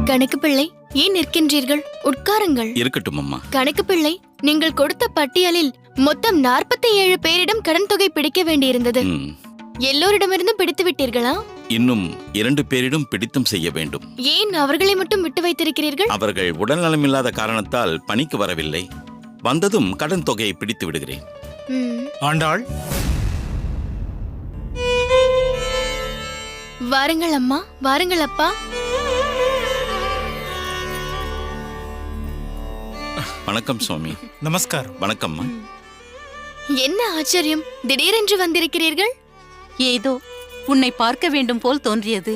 கணக்கு பிள்ளை, ஏன் நிற்கின்றீர்கள்? உட்காருங்கள்.
இருக்கட்டும் அம்மா.
கணக்கு பிள்ளை, நீங்கள் கொடுத்த பட்டியலில் மொத்தம் 47 பேரிடம் கடன் தொகை பிடிக்க வேண்டியிருந்தது. எல்லோரிடமிருந்தும் பிடித்து விட்டீர்களா?
இன்னும் 2 பேரிடம் பிடித்தம் செய்ய வேண்டும்.
ஏன் அவர்களை மட்டும் விட்டு வைத்திருக்கிறீர்கள்?
அவர்கள் உடல்நலமில்லாத காரணத்தால் பணிக்கு வரவில்லை. வந்ததும் கடன் தொகையை பிடித்து விடுகிறேன்.
ஆண்டாள்,
வாருங்கள் அம்மா, வாருங்கள் அப்பா.
வணக்கம் சுவாமி.
நமஸ்காரம்.
வணக்கம்மா.
என்ன ஆச்சரியம், திடீரென்று வந்திருக்கிறீர்கள்?
ஏதோ உன்னை பார்க்க வேண்டும் போல் தோன்றியது.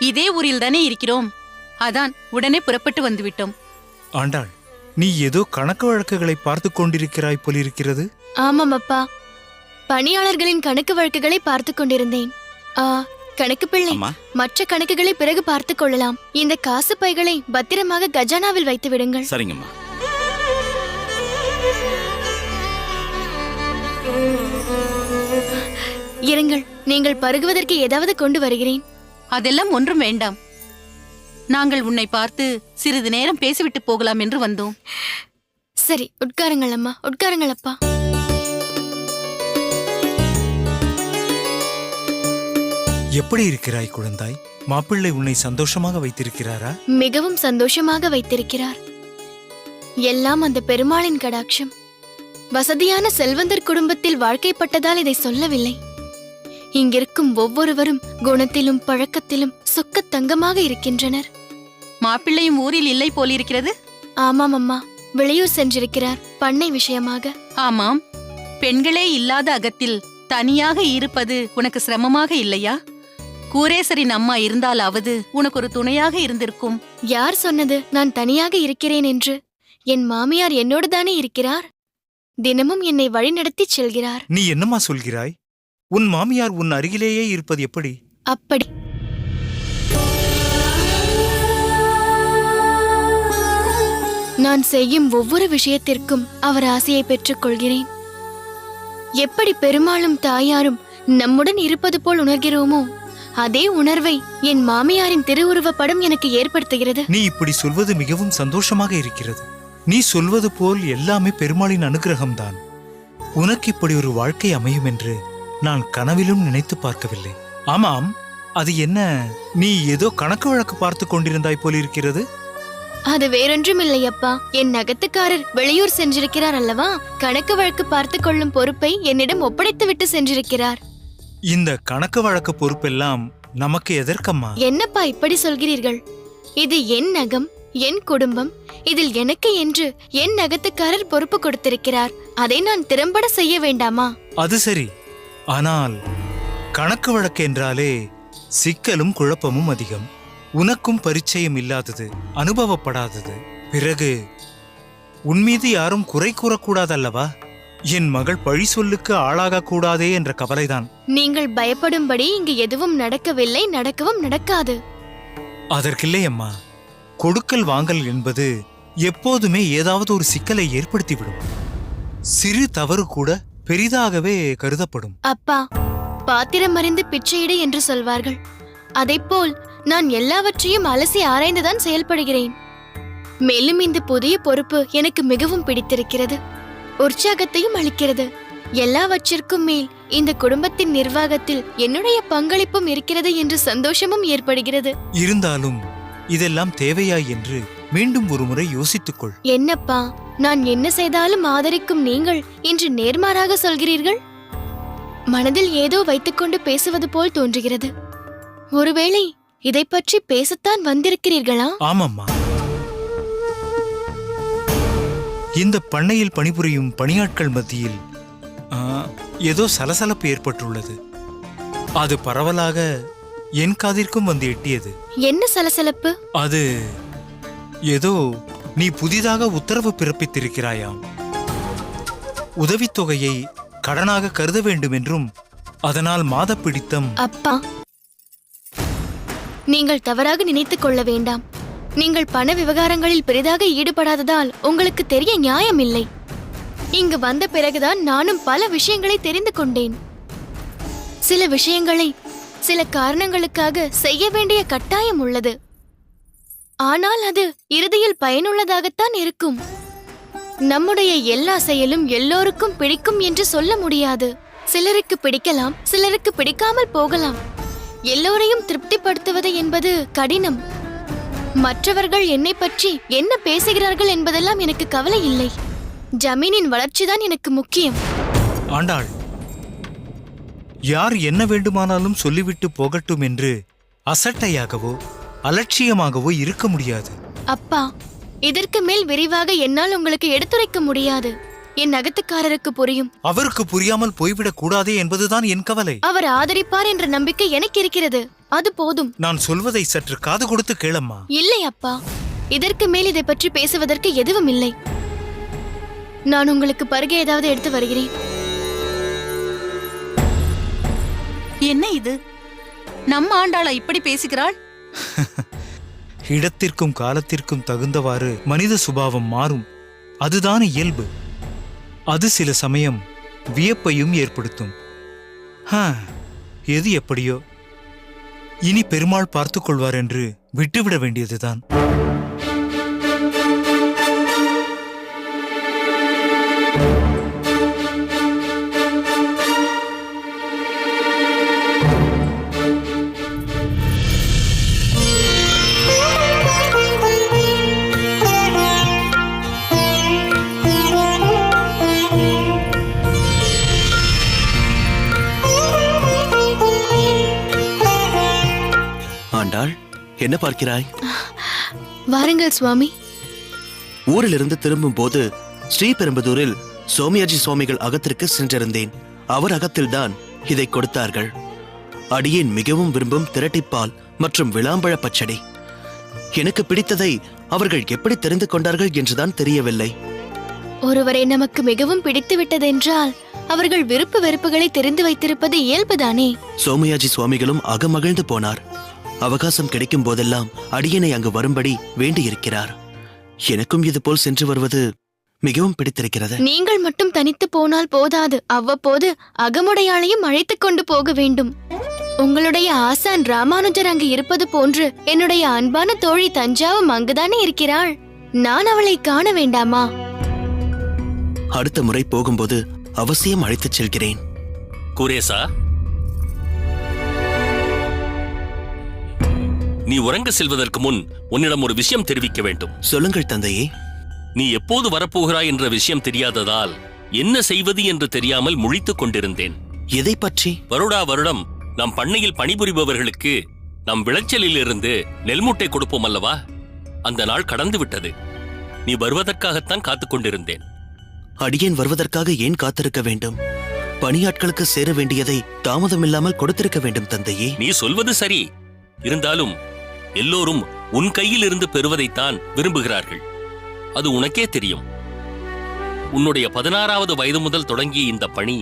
இதே ஊரில் தானே இருக்கிறோம், அதான் உடனே புறப்பட்டு வந்துவிட்டோம்.
ஆண்டாள், நீ ஏதோ கணக்கு வழக்குகளை பார்த்து கொண்டிருக்கிறாய் போலிருக்கிறது.
ஆமாம் அப்பா, பணியாளர்களின் கணக்கு வழக்குகளை பார்த்து கொண்டிருந்தேன். கணக்கு பிள்ளை,
அம்மா.
மற்ற கணக்குகளை பிறகு பார்த்துக் கொள்ளலாம். இந்த காசு பைகளை பத்திரமாக கஜானாவில் வைத்து விடுங்கள்.
சரிங்கம்மா.
இருங்கள், நீங்கள் பருகுவதற்கு ஏதாவது கொண்டு வருகிறேன்.
அதெல்லாம் ஒன்றும் வேண்டாம். நாங்கள் உன்னை பார்த்து சிறிது நேரம் பேசிவிட்டு போகலாம் என்று வந்தோம்.
சரி, உட்காருங்கள் அம்மா, உட்காருங்கள் அப்பா.
எப்படி இருக்கிறாய் குழந்தாய்? மாப்பிள்ளை உன்னை சந்தோஷமாக வைத்திருக்கிறாரா?
மிகவும் சந்தோஷமாக வைத்திருக்கிறார். எல்லாம் அந்த பெருமாளின் கடாட்சம். வசதியான செல்வந்தர் குடும்பத்தில் வாழ்க்கைப்பட்டதால் இதை சொல்லவில்லை. இங்கிருக்கும் ஒவ்வொருவரும் குணத்திலும் பழக்கத்திலும் சொக்க தங்கமாக இருக்கின்றனர்.
மாப்பிள்ளையும் ஊரில் இல்லை போலிருக்கிறது.
ஆமாம் அம்மா, வெளியூர் சென்றிருக்கிறார் பண்ணை விஷயமாக.
ஆமாம், பெண்களே இல்லாத அகத்தில் தனியாக இருப்பது உனக்கு சிரமமாக இல்லையா? கூரேசரின் அம்மா இருந்தாலாவது உனக்கு ஒரு துணையாக இருந்திருக்கும்.
யார் சொன்னது நான் தனியாக இருக்கிறேன் என்று? என் மாமியார் என்னோடு தானே இருக்கிறார். தினமும் என்னை வழிநடத்தி செல்கிறார்.
நீ என்னம்மா சொல்கிறாய்? உன் மாமியார் உன் அருகிலேயே இருப்பது எப்படி?
அப்படி நான் செய்யும் ஒவ்வொரு விஷயத்திற்கும் அவர் ஆசையை பெற்றுக் கொள்கிறேன். எப்படி பெருமாளும் தாயாரும் நம்முடன் இருப்பது போல் உணர்கிறோமோ, அதே உணர்வை என் மாமியாரின் திருவுருவ படம் எனக்கு ஏற்படுத்துகிறது.
நீ இப்படி சொல்வது மிகவும் சந்தோஷமாக இருக்கிறது. நீ சொல்வது போல் எல்லாமே பெருமாளின் அனுகிரகம்தான். உனக்கு இப்படி ஒரு வாழ்க்கை அமையும் என்று நான் கனவிலும் நினைத்து பார்க்கவில்லை. ஆமாம், அது என்ன, நீ ஏதோ கணக்கு வழக்கு பார்த்து கொண்டிருந்தாய் போலிருக்கிறது.
அது வேறொன்றும் இல்லையப்பா, என் நகத்துக்காரர் வெளியூர் சென்றிருக்கிறார் அல்லவா, கணக்கு வழக்கு பார்த்து கொள்ளும் பொறுப்பை என்னிடம் ஒப்படைத்து விட்டு சென்றிருக்கிறார்.
இந்த கணக்கு வழக்கு பொறுப்பெல்லாம் நமக்கு எதற்கம்மா?
என்னப்பா இப்படி சொல்கிறீர்கள்? இது என் நகம், என் குடும்பம். இதில் எனக்கு என்று என் நகத்துக்காரர் பொறுப்பு கொடுத்திருக்கிறார். அதை நான் திறம்பட செய்ய வேண்டாமா?
அது சரி, ஆனால் கணக்கு வழக்கு என்றாலே சிக்கலும் குழப்பமும் அதிகம். உனக்கும் பரிச்சயம் இல்லாதது, அனுபவப்படாதது. பிறகு உன்மீது யாரும் குறை கூறக்கூடாதல்லவா? என் மகள் பழி சொல்லுக்கு ஆளாக கூடாதே என்ற கவலைதான்.
நீங்கள் பயப்படும்படி இங்கு எதுவும் நடக்கவில்லை, நடக்கவும் நடக்காது.
அதற்கில்லை அம்மா, கொடுக்கல் வாங்கல் என்பது எப்போதுமே ஏதாவது ஒரு சிக்கலை ஏற்படுத்திவிடும். சிறு தவறு கூட பெரிதாகவே கருதப்படும்.
அப்பா, பாத்திரம் அறிந்து பிச்சையிடு என்று சொல்வார்கள். அதைப்போல் நான் எல்லாவற்றையும் அலசி ஆராய்ந்துதான் செயல்படுகிறேன். மேலும் இந்த புதிய பொறுப்பு எனக்கு மிகவும் பிடித்திருக்கிறது, உற்சாகத்தையும் அளிக்கிறது. எல்லாவற்றிற்கும் மேல் இந்த குடும்பத்தின் நிர்வாகத்தில் என்னுடைய பங்களிப்பும் இருக்கிறது என்று சந்தோஷமும் ஏற்படுகிறது.
இருந்தாலும் இதெல்லாம் தேவையா என்று மீண்டும் ஒருமுறை யோசித்துக்கொள்.
என்னப்பா, நான் என்ன செய்தாலும் ஆதரிக்கும் நீங்கள் இன்று நேர்மாறாக சொல்கிறீர்கள். மனதில் ஏதோ வைத்துக்கொண்டு பேசுவது போல் தோன்றுகிறது. ஒருவேளை இதை பற்றி பேசத்தான் வந்திருக்கிறீர்களா?
ஆமாம்மா, இந்த பண்ணையில் பணிபுரியும் பணியாட்கள் மத்தியில் ஏதோ சலசலப்பு ஏற்பட்டுள்ளது. அது பரவலாக என் காதிற்கும் வந்து எட்டியது.
என்ன சலசலப்பு?
அது ஏதோ நீ புதிதாக உத்தரவு பிறப்பித்திருக்கிறாயாம். உதவித்தொகையை கடனாக கருத வேண்டும் என்றும் அதனால் மாத பிடித்தம்.
அப்பா, நீங்கள் தவறாக நினைத்துக் கொள்ள வேண்டாம். நீங்கள் பண விவகாரங்களில் பெரிதாக ஈடுபடாததால் உங்களுக்கு தெரிய நியாயமில்லை. இங்கு வந்த பிறகுதான் நானும் பல விஷயங்களை தெரிந்து கொண்டேன். சில விஷயங்களை சில காரணங்களுக்காக செய்ய வேண்டிய கட்டாயம் உள்ளது. ஆனால் அது இறுதியில் பயனுள்ளதாகத்தான் இருக்கும். நம்முடைய எல்லா செயலும் எல்லோருக்கும் பிடிக்கும் என்று சொல்ல முடியாது. சிலருக்கு பிடிக்கலாம், சிலருக்கு பிடிக்காமல் போகலாம். எல்லோரையும் திருப்திப்படுத்துவது என்பது கடினம். மற்றவர்கள் என்னை பற்றி என்ன பேசுகிறார்கள் என்பதெல்லாம் எனக்கு கவலை இல்லை. ஜமீனின் வளர்ச்சிதான் எனக்கு முக்கியம்.
ஆண்டாள், யார் என்ன வேண்டுமானாலும் சொல்லிவிட்டு போகட்டும் என்று அசட்டையாகவோ அலட்சியமாகவோ இருக்க முடியாது.
அப்பா, இதற்கு மேல் விரிவாக என்னால் உங்களுக்கு எடுத்துரைக்க முடியாது. என் அகத்துக்காரருக்கு புரியும்.
அவருக்கு புரியாமல் போய்விடக் கூடாதே என்பதுதான் என் கவலை.
அவர் ஆதரிப்பார் என்ற நம்பிக்கை எனக்கு இருக்கிறது. அது போதும்.
நான் சொல்வதை சற்று காது கொடுத்து கேளம்மா.
இல்லை அப்பா, இதற்கு மேல் இதை பற்றி பேசுவதற்கு எதுவும் இல்லை. நான் உங்களுக்கு பருகை ஏதாவது எடுத்து வருகிறேன்.
என்ன இது? நம்ம ஆண்டாளா இப்படி பேசுகிறாள்?
இடத்திற்கும் காலத்திற்கும் தகுந்தவாறு மனித சுபாவம் மாறும். அதுதான் இயல்பு. அது சில சமயம் வியப்பையும் ஏற்படுத்தும். எது எப்படியோ, இனி பெருமாள் பார்த்துக் கொள்வார் என்று விட்டுவிட வேண்டியதுதான்.
ஆண்டாள், என்ன பார்க்கிறாய்?
வாருங்கள் சுவாமி.
ஊரிலிருந்து திரும்பும் போது ஸ்ரீபெரும்புதூரில் சோமயாஜி சுவாமிகள் அகத்திற்கு சென்றிருந்தேன். அவர் அகத்தில்தான் இதை கொடுத்தார்கள். அடியேன் மிகவும் விரும்பும் திரட்டிப்பால் மற்றும் விளாம்பழ பச்சடி. எனக்கு பிடித்ததை அவர்கள் எப்படி தெரிந்து கொண்டார்கள் என்றுதான் தெரியவில்லை.
ஒருவரை நமக்கு மிகவும் பிடித்து விட்டதென்றால் அவர்கள் விருப்பு வெறுப்புகளை தெரிந்து வைத்திருப்பது இயல்புதானே.
சோமயாஜி சுவாமிகளும் அகமகிழ்ந்து போனார். அவகாசம் கிடைக்கும் போதெல்லாம் அடியனை அங்கு வரும்படி வேண்டியிருக்கிறார். எனக்கும் இது போல் சென்று வருவது மிகவும் பிடித்திருக்கிறது.
நீங்கள் மட்டும் தனித்து போனால் போதாது, அவ்வப்போது அகமுடையாளையும் அழைத்துக் கொண்டு போக வேண்டும். உங்களுடைய ஆசான் ராமானுஜர் அங்கு இருப்பது போன்று என்னுடைய அன்பான தோழி தஞ்சாவும் அங்குதானே இருக்கிறாள். நான் அவளை காண வேண்டாமா?
அடுத்த முறை போகும்போது அவசியம் அழைத்துச் செல்கிறேன்.
குரேசா, நீ உறங்க செல்வதற்கு முன் உன்னிடம் ஒரு விஷயம் தெரிவிக்க வேண்டும்.
சொல்லுங்கள் தந்தையே.
நீ எப்போது வரப்போகிறாய் என்ற விஷயம் தெரியாததால் என்ன செய்வது என்று தெரியாமல் முழித்துக் கொண்டிருந்தேன்.
எதை பற்றி?
வருடா வருடம் நம் பண்ணையில் பணிபுரிபவர்களுக்கு நம் விளைச்சலில் இருந்து நெல்முட்டை கொடுப்போம் அல்லவா? அந்த நாள் கடந்து விட்டது. நீ வருவதற்காகத்தான் காத்துக் கொண்டிருந்தேன்.
அடியேன் வருவதற்காக ஏன் காத்திருக்க வேண்டும்? பணியாட்களுக்கு சேர வேண்டியதை தாமதமில்லாமல் கொடுத்திருக்க வேண்டும் தந்தையே.
நீ சொல்வது சரி. இருந்தாலும் எல்லோரும் உன் கையில் இருந்து பெறுவதைத்தான் விரும்புகிறார்கள். அது உனக்கே தெரியும். உன்னுடைய 16வது வயது முதல் தொடங்கிய இந்த பணி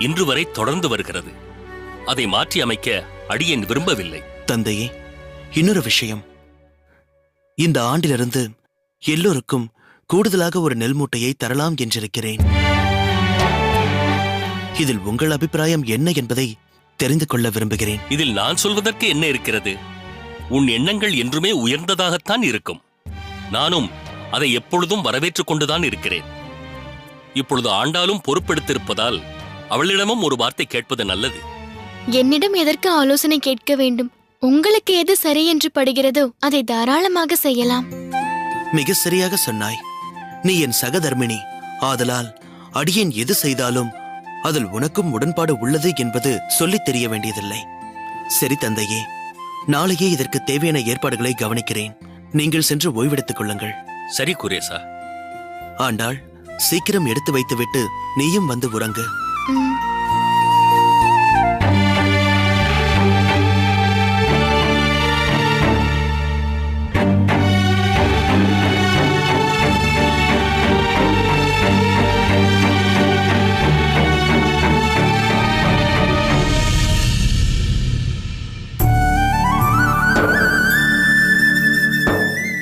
இன்று வரை தொடர்ந்து வருகிறது. அதை மாற்றி அமைக்க அடியேன் விரும்பவில்லை.
தந்தையே, இன்னொரு விஷயம். இந்த ஆண்டிலிருந்து எல்லோருக்கும் கூடுதலாக ஒரு நெல் மூட்டையை தரலாம் என்றிருக்கிறேன். இதில் உங்கள் அபிப்பிராயம் என்ன என்பதை தெரிந்து கொள்ள விரும்புகிறேன்.
இதில் நான் சொல்வதற்கு என்ன இருக்கிறது? உன் எண்ணங்கள் என்றுமே உயர்ந்ததாகத்தான் இருக்கும். நானும் அதை எப்பொழுதும் வரவேற்றுக் கொண்டுதான் இருக்கிறேன். இப்பொழுது ஆண்டாலும் பொறுப்பெடுத்திருப்பதால் அவளிடமும் ஒரு வார்த்தை கேட்பது நல்லது.
என்னிடம் எதற்கு ஆலோசனை கேட்க வேண்டும்? உங்களுக்கு எது சரி என்று படுகிறதோ அதை தாராளமாக செய்யலாம்.
மிக சரியாக சொன்னாய். நீ என் சகதர்மிணி. ஆதலால் அடியேன் எது செய்தாலும் அதில் உனக்கும் உடன்பாடு உள்ளது என்பது சொல்லித் தெரிய வேண்டியதில்லை. சரி தந்தையே, நாளையே இதற்கு தேவையான ஏற்பாடுகளை கவனிக்கிறேன். நீங்கள் சென்று ஓய்வெடுத்துக் கொள்ளுங்கள்.
சரி குரேசா.
ஆண்டாள், சீக்கிரம் எடுத்து வைத்துவிட்டு நீயும் வந்து உறங்கு.
ம்.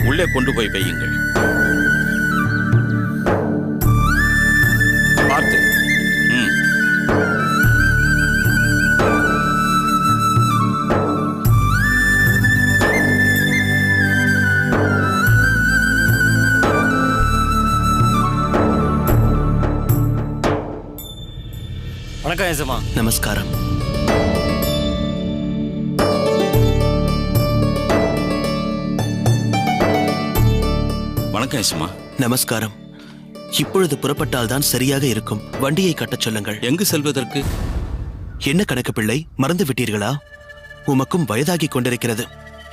உள்ளே கொண்டு போய் வையுங்கள். பார்த்து. ம்.
வணக்கம் ஏசமா.
நமஸ்காரம்.
வணக்கம் யசமா.
நமஸ்காரம். இப்பொழுது புறப்பட்டால்தான் சரியாக இருக்கும். வண்டியை கட்டச் சொல்லுங்கள்.
எங்கு செல்வதற்கு?
என்ன கணக்கு பிள்ளை, மறந்து விட்டீர்களா? உமக்கும் வயதாகிக் கொண்டிருக்கிறது.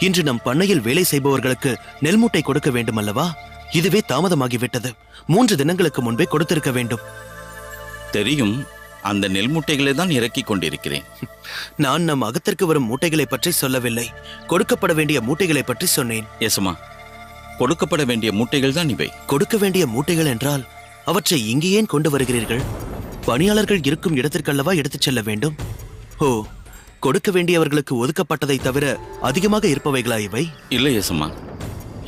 இன்று நம் பண்ணையில் வேலை செய்பவர்களுக்கு நெல் மூட்டை கொடுக்க வேண்டும் அல்லவா? இதுவே தாமதமாகிவிட்டது. 3 தினங்களுக்கு முன்பே கொடுத்திருக்க வேண்டும்.
தெரியும். அந்த நெல் மூட்டைகளை தான் இறக்கிக் கொண்டிருக்கிறேன்.
நான் நம் அகத்திற்கு வரும் மூட்டைகளை பற்றி சொல்லவில்லை, கொடுக்கப்பட வேண்டிய மூட்டைகளை பற்றி சொன்னேன்.
யசமா, கொடுக்கப்பட வேண்டிய மூட்டைகள் தான் இவை.
கொடுக்க வேண்டிய மூட்டைகள் என்றால் அவற்றை இங்கே ஏன் கொண்டு வருகிறீர்கள்? பணியாளர்கள் இருக்கும் இடத்திற்கல்லவா எடுத்துச் செல்ல வேண்டும். ஓ, கொடுக்க வேண்டியவர்களுக்கு ஒதுக்கப்பட்டதை தவிர அதிகமாக இருப்பவைகளா இவை?
இல்லை யசமா,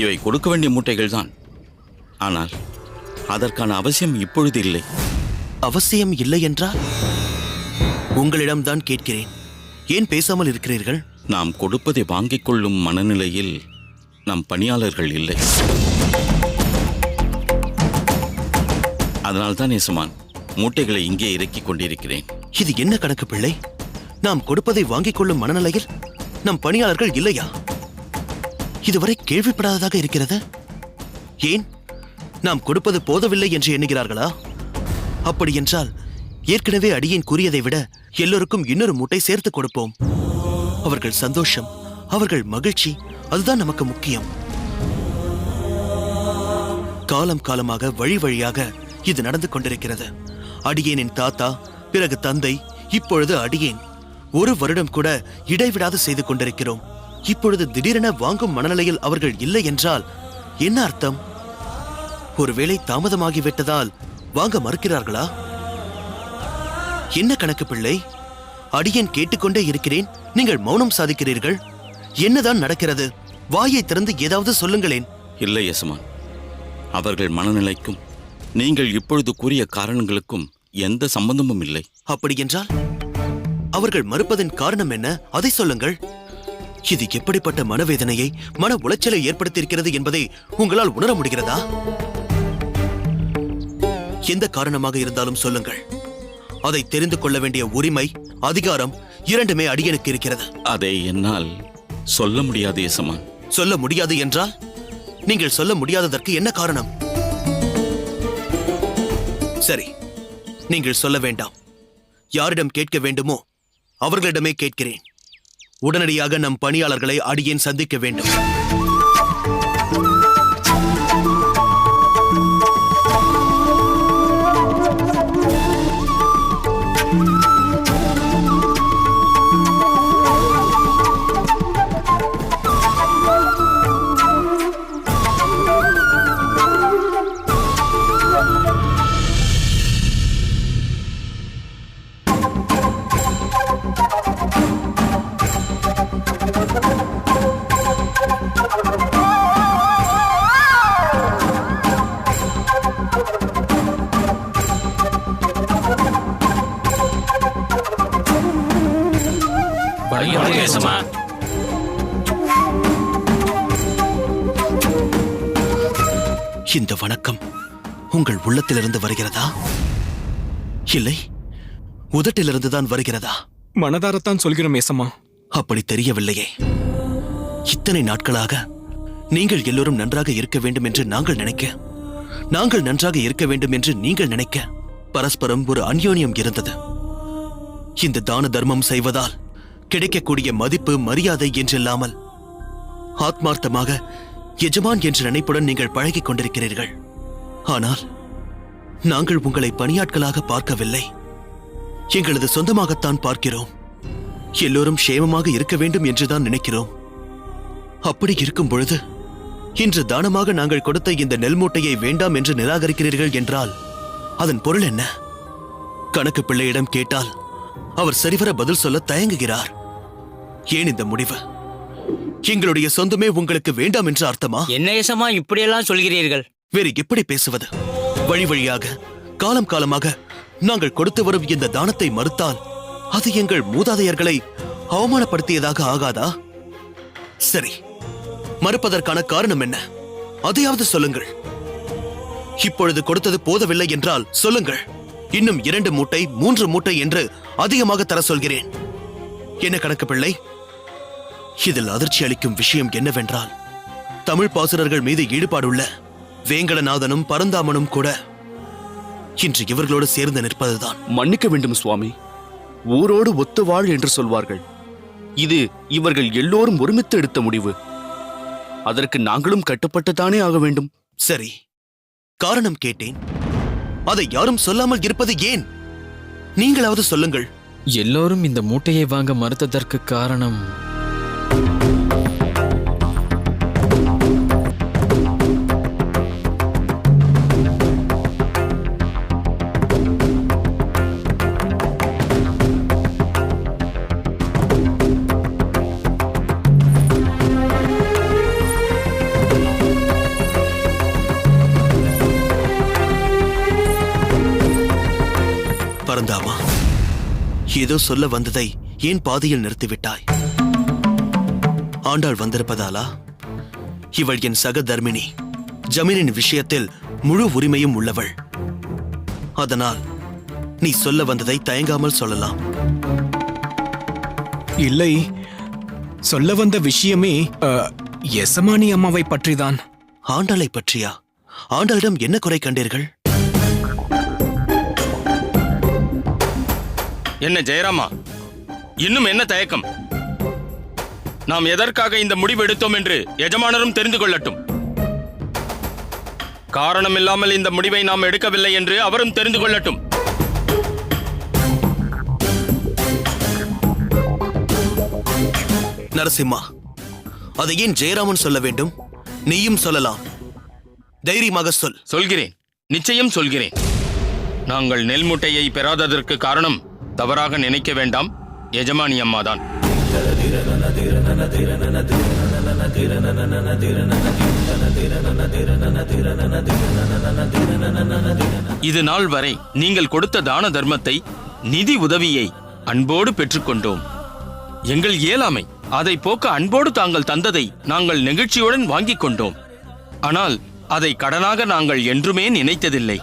இவை கொடுக்க வேண்டிய மூட்டைகள் தான். ஆனால் அதற்கான அவசியம் இப்பொழுது இல்லை.
அவசியம் இல்லை என்றால்? உங்களிடம்தான் கேட்கிறேன். ஏன் பேசாமல் இருக்கிறீர்கள்?
நாம் கொடுப்பதை வாங்கிக் கொள்ளும் மனநிலையில் நம் பணியாளர்கள் இல்லை. அதனால்தான் யசமான் மூட்டைகளை இங்கே இறக்கிக் கொண்டிருக்கிறேன்.
இது என்ன கணக்கு பிள்ளை? நாம் கொடுப்பதை வாங்கிக் கொள்ளும் மனநிலையில் நம் பணியாளர்கள் இல்லையா? இதுவரை கேள்விப்படாததாக இருக்கிறது. ஏன், நாம் கொடுப்பது போதவில்லை என்று எண்ணுகிறார்களா? அப்படி என்றால் ஏற்கனவே அடியேன் கூறியதை விட எல்லோருக்கும் இன்னொரு மூட்டை சேர்த்து கொடுப்போம். அவர்கள் சந்தோஷம், அவர்கள் மகிழ்ச்சி, அதுதான் நமக்கு முக்கியம். காலம் காலமாக வழி வழியாக இது நடந்து கொண்டிருக்கிறது. அடியேனின் தாத்தா, பிறகு தந்தை, இப்பொழுது அடியேன். 1 வருடம் கூட இடைவிடாது செய்து கொண்டிருக்கிறோம். இப்பொழுது திடீரென வாங்கும் மனநிலையில் அவர்கள் இல்லை என்றால் என்ன அர்த்தம்? ஒருவேளை தாமதமாகிவிட்டதால் வாங்க மறுக்கிறார்களா? என்ன கணக்கு பிள்ளை? அடியேன் கேட்டுக்கொண்டே இருக்கிறேன், நீங்கள் மௌனம் சாதிக்கிறீர்கள். என்னதான் நடக்கிறது? வாயை திறந்து ஏதாவது சொல்லுங்களேன்.
இல்லை யசமான், அவர்கள் மனநிலைக்கும் நீங்கள் இப்பொழுது கூறிய காரணங்களுக்கும் எந்த சம்பந்தமும் இல்லை.
அப்படி என்றால் அவர்கள் மறுப்பதன் காரணம் என்ன? அதை சொல்லுங்கள். இது எப்படிப்பட்ட மனவேதனையை, மன உளைச்சலை ஏற்படுத்தியிருக்கிறது என்பதை உங்களால் உணர முடிகிறதா? எந்த காரணமாக இருந்தாலும் சொல்லுங்கள். அதை தெரிந்து கொள்ள வேண்டிய உரிமை, அதிகாரம் இரண்டுமே அடியனுக்கு இருக்கிறது.
அதை என்னால் சொல்ல முடியாது யசமான்.
சொல்ல முடியாது என்றால் நீங்கள் சொல்ல முடியாததற்கு என்ன காரணம்? சரி, நீங்கள் சொல்ல வேண்டாம். யாரிடம் கேட்க வேண்டுமோ அவர்களிடமே கேட்கிறேன். உடனடியாக நம் பணியாளர்களை அடியேன் சந்திக்க வேண்டும். இந்த வணக்கம் உங்கள் உள்ளத்திலிருந்து வருகிறதா, இல்லை உதட்டிலிருந்துதான் வருகிறதா?
மனதாரத்தான் சொல்கிறோம் ஏசம்மா.
அப்படி தெரியவில்லையே. இத்தனை நாட்களாக நீங்கள் எல்லோரும் நன்றாக இருக்க வேண்டும் என்று நாங்கள் நன்றாக இருக்க வேண்டும் என்று நீங்கள் நினைக்க பரஸ்பரம் ஒரு அந்யோன்யம் இருந்தது. இந்த தான தர்மம் செய்வதால் கிடைக்கக்கூடிய மதிப்பு மரியாதை என்றில்லாமல் ஆத்மார்த்தமாக எஜமான் என்ற நினைப்புடன் நீங்கள் பழகிக் கொண்டிருக்கிறீர்கள். ஆனால் நாங்கள் உங்களை பணியாட்களாக பார்க்கவில்லை, எங்களது சொந்தமாகத்தான் பார்க்கிறோம். எல்லோரும் சேமமாக இருக்க வேண்டும் என்றுதான் நினைக்கிறோம். அப்படி இருக்கும் பொழுது இன்று தானமாக நாங்கள் கொடுத்த இந்த நெல் மூட்டையை வேண்டாம் என்று நிராகரிக்கிறீர்கள் என்றால் அதன் பொருள் என்ன? கணக்கு பிள்ளையிடம் கேட்டால் அவர் சரிவர பதில் சொல்ல தயங்குகிறார். ஏன் இந்த முடிவு? எங்களுடைய சொந்தமே உங்களுக்கு வேண்டாம் என்று அர்த்தமா?
என்ன ஏசமா இப்படியெல்லாம் சொல்கிறீர்கள்?
வேறு எப்படி பேசுவது? வழி வழியாக காலம் காலமாக நாங்கள் கொடுத்து வரும் இந்த தானத்தை மறுத்தால் அது எங்கள் மூதாதையர்களை அவமானப்படுத்தியதாக ஆகாதா? சரி, மறுப்பதற்கான காரணம் என்ன? அதையாவது சொல்லுங்கள். இப்பொழுது கொடுத்தது போதவில்லை என்றால் சொல்லுங்கள். இன்னும் 2 மூட்டை 3 மூட்டை என்று அதிகமாக தர சொல்கிறேன். என்ன கணக்கு பிள்ளை? இதில் அதிர்ச்சி அளிக்கும் விஷயம் என்னவென்றால், தமிழ் பாசனர்கள் மீது ஈடுபாடுள்ள வேங்கடநாதனும் பரந்தாமனும் கூட இன்று இவர்களோடு சேர்ந்து நிற்பதுதான்.
மன்னிக்க வேண்டும் சுவாமி, ஊரோடு ஒத்து வாழ் என்று சொல்வார்கள். இது இவர்கள் எல்லோரும் ஒருமித்து எடுத்த முடிவு. அதற்கு நாங்களும் கட்டுப்பட்டுத்தானே ஆக வேண்டும்.
சரி, காரணம் கேட்டேன். அதை யாரும் சொல்லாமல் இருப்பது ஏன்? நீங்களாவது சொல்லுங்கள்.
எல்லோரும் இந்த மூட்டையை வாங்க மறுத்ததற்கு காரணம்
பரந்தாமா, ஏதோ சொல்ல வந்ததை ஏன் பாதியில் நிறுத்திவிட்டாய்? ஆண்டாள் வந்திருப்பதாலா? இவள் என் சக தர்மினி, ஜமீனின் விஷயத்தில் முழு உரிமையும் உள்ளவள். அதனால் நீ சொல்ல வந்ததை தயங்காமல் சொல்லலாம்.
இல்லை, சொல்ல வந்த விஷயமே எசமானி அம்மாவை பற்றிதான்.
ஆண்டாளை பற்றியா? ஆண்டாளிடம் என்ன குறை கண்டீர்கள்?
என்ன ஜெயராமா, இன்னும் என்ன தயக்கம்? நாம் எதற்காக இந்த முடிவு எடுத்தோம் என்று எஜமானரும் தெரிந்து கொள்ளட்டும். காரணம் இல்லாமல் இந்த முடிவை நாம் எடுக்கவில்லை என்று அவரும் தெரிந்து கொள்ளட்டும்.
நரசிம்மா, அதை ஏன் ஜெயராமன் சொல்ல வேண்டும்? நீயும் சொல்லலாம். தைரியமாக சொல்.
சொல்கிறேன், நிச்சயம் சொல்கிறேன். நாங்கள் நெல் மூட்டையை பெறாததற்கு காரணம் தவறாக நினைக்க வேண்டாம், எஜமானி அம்மாதான். இது நாள் வரை நீங்கள் கொடுத்த தான தர்மத்தை, நிதி உதவியை அன்போடு பெற்றுக்கொண்டோம். எங்கள் இயலாமை அதை போக்க அன்போடு தாங்கள் தந்ததை நாங்கள் நெகிழ்ச்சியுடன் வாங்கிக் கொண்டோம். ஆனால் அதை கடனாக நாங்கள் என்றுமே நினைத்ததில்லை.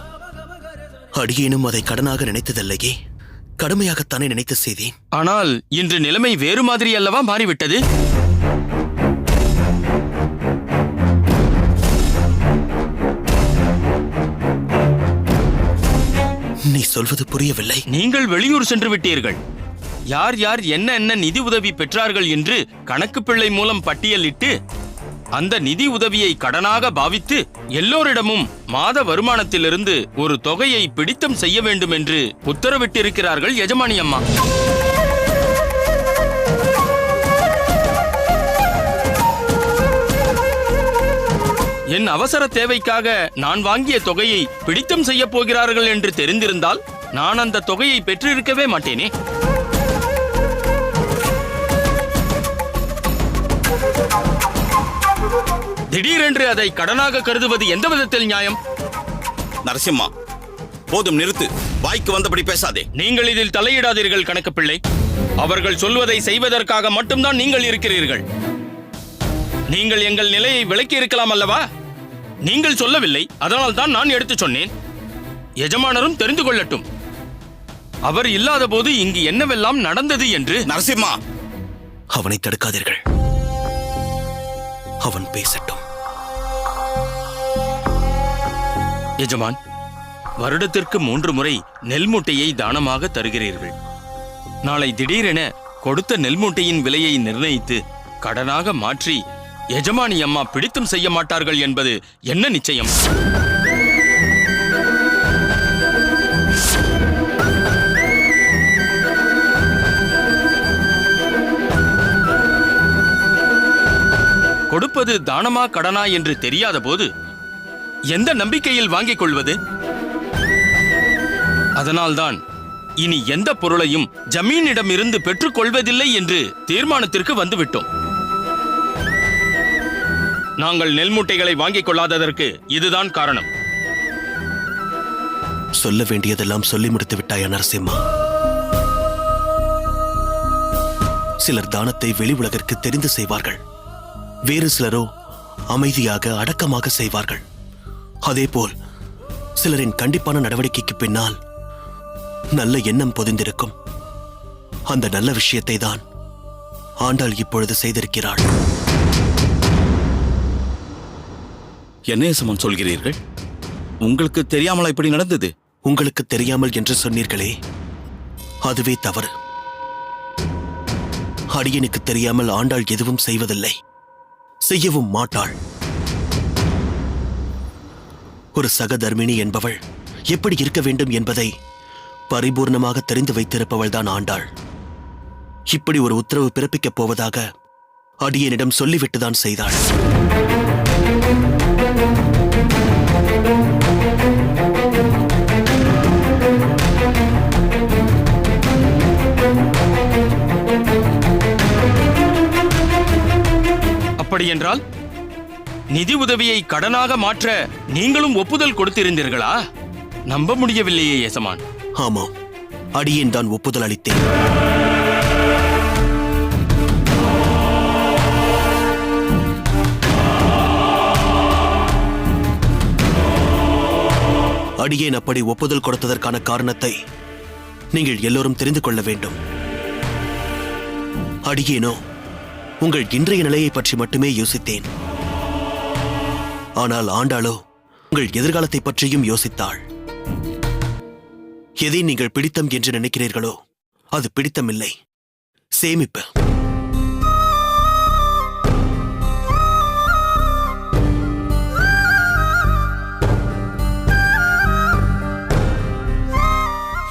அடியேனும் அதை கடனாக நினைத்ததில்லையே, கடமையாகத்தானே நினைத்து செய்தேன்.
ஆனால் இன்று நிலைமை வேறு மாதிரி அல்லவா மாறிவிட்டது?
நீ சொல்வது புரியவில்லை.
நீங்கள் வெளியூர் சென்று விட்டீர்கள். யார் யார் என்ன என்ன நிதி உதவி பெற்றார்கள் என்று கணக்கு பிள்ளை மூலம் பட்டியலிட்டு அந்த நிதி உதவியை கடனாக பாவித்து எல்லோரிடமும் மாத வருமானத்திலிருந்து ஒரு தொகையை பிடித்தம் செய்ய வேண்டும் என்று உத்தரவிட்டிருக்கிறார்கள் எஜமானி அம்மா. என் அவசர தேவைக்காக நான் வாங்கிய தொகையை பிடித்தம் செய்ய போகிறார்கள் என்று தெரிந்திருந்தால் நான் அந்த தொகையை பெற்றிருக்கவே மாட்டேனே. திடீரென்று அதை கடனாக கருதுவது எந்த விதத்தில் நியாயம்?
நரசிம்மா, போதும், நிறுத்து. வாய்க்கு வந்தபடி பேசாதே.
நீங்கள் இதில் தலையிடாதீர்கள் கணக்கு பிள்ளை. அவர்கள் சொல்வதை செய்வதற்காக மட்டும்தான் நீங்கள் இருக்கிறீர்கள். நீங்கள் எங்கள் நிலையை விளக்கி இருக்கலாம் அல்லவா? நீங்கள் சொல்லவில்லை, அதனால் தான் நான் எடுத்து சொன்னேன். எஜமானரும் தெரிந்து கொள்ளட்டும். அவர் இல்லாத போது இங்கு என்னவெல்லாம் நடந்தது என்று.
நரசிம்மா,
அவனை தடுக்காதீர்கள். அவன் பேசட்டும்.
எஜமான், வருடத்திற்கு 3 முறை நெல் மூட்டையை தானமாக தருகிறீர்கள். நாளை திடீரென கொடுத்த நெல் மூட்டையின் விலையை நிர்ணயித்து கடனாக மாற்றி எஜமானி அம்மா பிடித்தும் செய்ய மாட்டார்கள் என்பது என்ன நிச்சயம்? கொடுப்பது தானமா கடனா என்று தெரியாத போது எந்த நம்பிக்கையில் வாங்கிக் கொள்வது? அதனால்தான் இனி எந்த பொருளையும் ஜமீனிடம் இருந்து பெற்றுக் கொள்வதில்லை என்று தீர்மானத்திற்கு வந்துவிட்டோம். நாங்கள் நெல் மூட்டைகளை வாங்கிக் கொள்ளாததற்கு இதுதான் காரணம்.
சொல்ல வேண்டியதெல்லாம் சொல்லி முடித்து விட்டாயா நரசிம்மா? சிலர் தானத்தை வெளி உலகிற்கு தெரிந்து செய்வார்கள், வேறு சிலரோ அமைதியாக அடக்கமாக செய்வார்கள். அதேபோல் சிலரின் கண்டிப்பான நடவடிக்கைக்கு பின்னால் நல்ல எண்ணம் பொதிந்திருக்கும். அந்த நல்ல விஷயத்தை தான் ஆண்டாள் இப்பொழுது செய்திருக்கிறாள்.
என்ன எஜமான் சொல்கிறீர்கள்? உங்களுக்கு தெரியாமலா இப்படி நடந்தது?
உங்களுக்கு தெரியாமல் என்று சொன்னீர்களே, அதுவே தவறு. அடியனுக்கு தெரியாமல் ஆண்டாள் எதுவும் செய்வதில்லை, செய்யவும் மாட்டாள். ஒரு சகதர்மிணி என்பவள் எப்படி இருக்க வேண்டும் என்பதை பரிபூர்ணமாக தெரிந்து வைத்திருப்பவள் தான் ஆண்டாள். இப்படி ஒரு உத்தரவு பிறப்பிக்கப் போவதாக அடியனிடம் சொல்லிவிட்டுதான் செய்தாள்.
அப்படியென்றால் நிதி உதவியை கடனாக மாற்ற நீங்களும் ஒப்புதல் கொடுத்திருந்தீர்களா? நம்ப முடியவில்லையே எசமான்.
ஆமாம், அடியேன் தான் ஒப்புதல் அளித்தேன். அடியேன் அப்படி ஒப்புதல் கொடுத்ததற்கான காரணத்தை நீங்கள் எல்லோரும் தெரிந்து கொள்ள வேண்டும். அடியேனோ உங்கள் இன்றைய நிலையை பற்றி மட்டுமே யோசித்தேன். ஆனால் ஆண்டாளோ உங்கள் எதிர்காலத்தை பற்றியும் யோசித்தாள். எதை நீங்கள் பிடித்தம் என்று நினைக்கிறீர்களோ அது பிடித்தமில்லை, சேமிப்பு.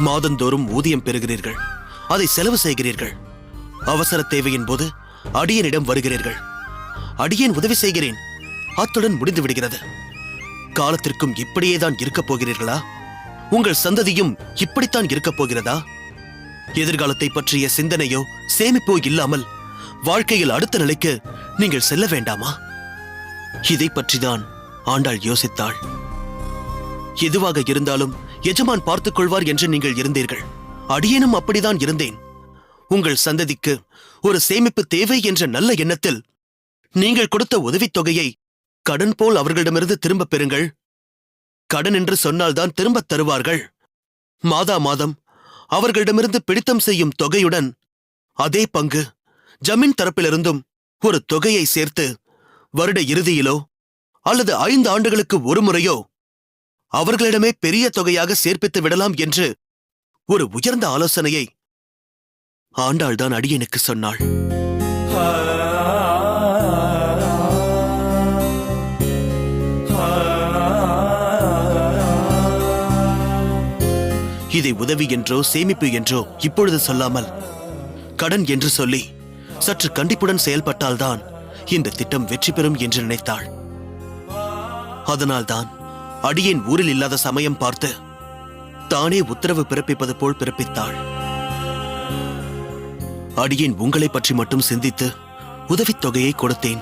மாதந்தோறும் ஊதியம் பெறுகிறீர்கள், அதை செலவு செய்கிறீர்கள். அவசர தேவையின் போது அடியனிடம் வருகிறீர்கள், அடியேன் உதவி செய்கிறேன், அத்துடன் முடிந்து விடுகிறது. காலத்திற்கும் இப்படியேதான் இருக்கப் போகிறீர்களா? உங்கள் சந்ததியும் இப்படித்தான் இருக்கப் போகிறதா? எதிர்காலத்தை பற்றிய சிந்தனையோ சேமிப்போ இல்லாமல் வாழ்க்கையில் அடுத்த நிலைக்கு நீங்கள் செல்ல வேண்டாமா? இதை பற்றிதான் ஆண்டாள் யோசித்தாள். எதுவாக இருந்தாலும் எஜமான் பார்த்துக் கொள்வார் என்று நீங்கள் இருந்தீர்கள். அடியேனும் அப்படிதான் இருந்தேன். உங்கள் சந்ததிக்கு ஒரு சேமிப்பு தேவை என்ற நல்ல எண்ணத்தில் நீங்கள் கொடுத்த உதவித்தொகையை கடன் போல் அவர்களிடமிருந்து திரும்பப் பெறுங்கள். கடன் என்று சொன்னால்தான் திரும்பத் தருவார்கள். மாதா மாதம் அவர்களிடமிருந்து பிடித்தம் செய்யும் தொகையுடன் அதே பங்கு ஜமீன் தரப்பிலிருந்தும் ஒரு தொகையை சேர்த்து வருட இறுதியிலோ அல்லது 5 ஆண்டுகளுக்கு ஒரு முறையோ அவர்களிடமே பெரிய தொகையாக சேர்ப்பித்து விடலாம் என்று ஒரு உயர்ந்த ஆலோசனையை ஆண்டாள்தான் அடியனுக்கு சொன்னாள். இதை உதவி என்றோ சேமிப்பு என்றோ இப்பொழுது சொல்லாமல் கடன் என்று சொல்லி சற்று கண்டிப்புடன் செயல்பட்டால்தான் இந்த திட்டம் வெற்றி பெறும் என்று நினைத்தாள். அதனால்தான் அடியேன் ஊரில் இல்லாத சமயம் பார்த்து தானே உத்தரவு பிறப்பிப்பது போல் பிறப்பித்தாள். அடியேன் உங்களை பற்றி மட்டும் சிந்தித்து உதவித்தொகையை கொடுத்தேன்.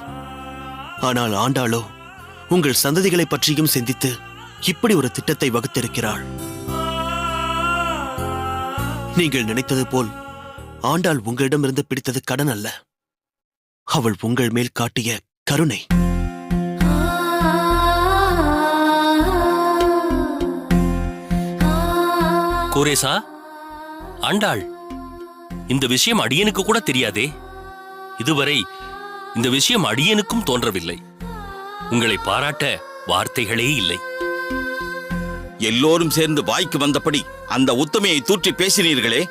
ஆனால் ஆண்டாளோ உங்கள் சந்ததிகளை பற்றியும் சிந்தித்து இப்படி ஒரு திட்டத்தை வகுத்திருக்கிறாள். நீங்கள் நினைத்தது போல் ஆண்டாள் உங்களிடமிருந்து பிடித்தது கடன் அல்ல, அவள் உங்கள் மேல் காட்டிய கருணை.
கூரேசா, ஆண்டாள், இந்த விஷயம் அடியனுக்கு கூட தெரியாதே. இதுவரை இந்த விஷயம் அடியனுக்கும் தோன்றவில்லை. உங்களை பாராட்ட வார்த்தைகளே இல்லை.
எல்லோரும் சேர்ந்து வாய்க்கு வந்தபடி அந்த உத்தமையை தூற்றி பேசினீர்களே,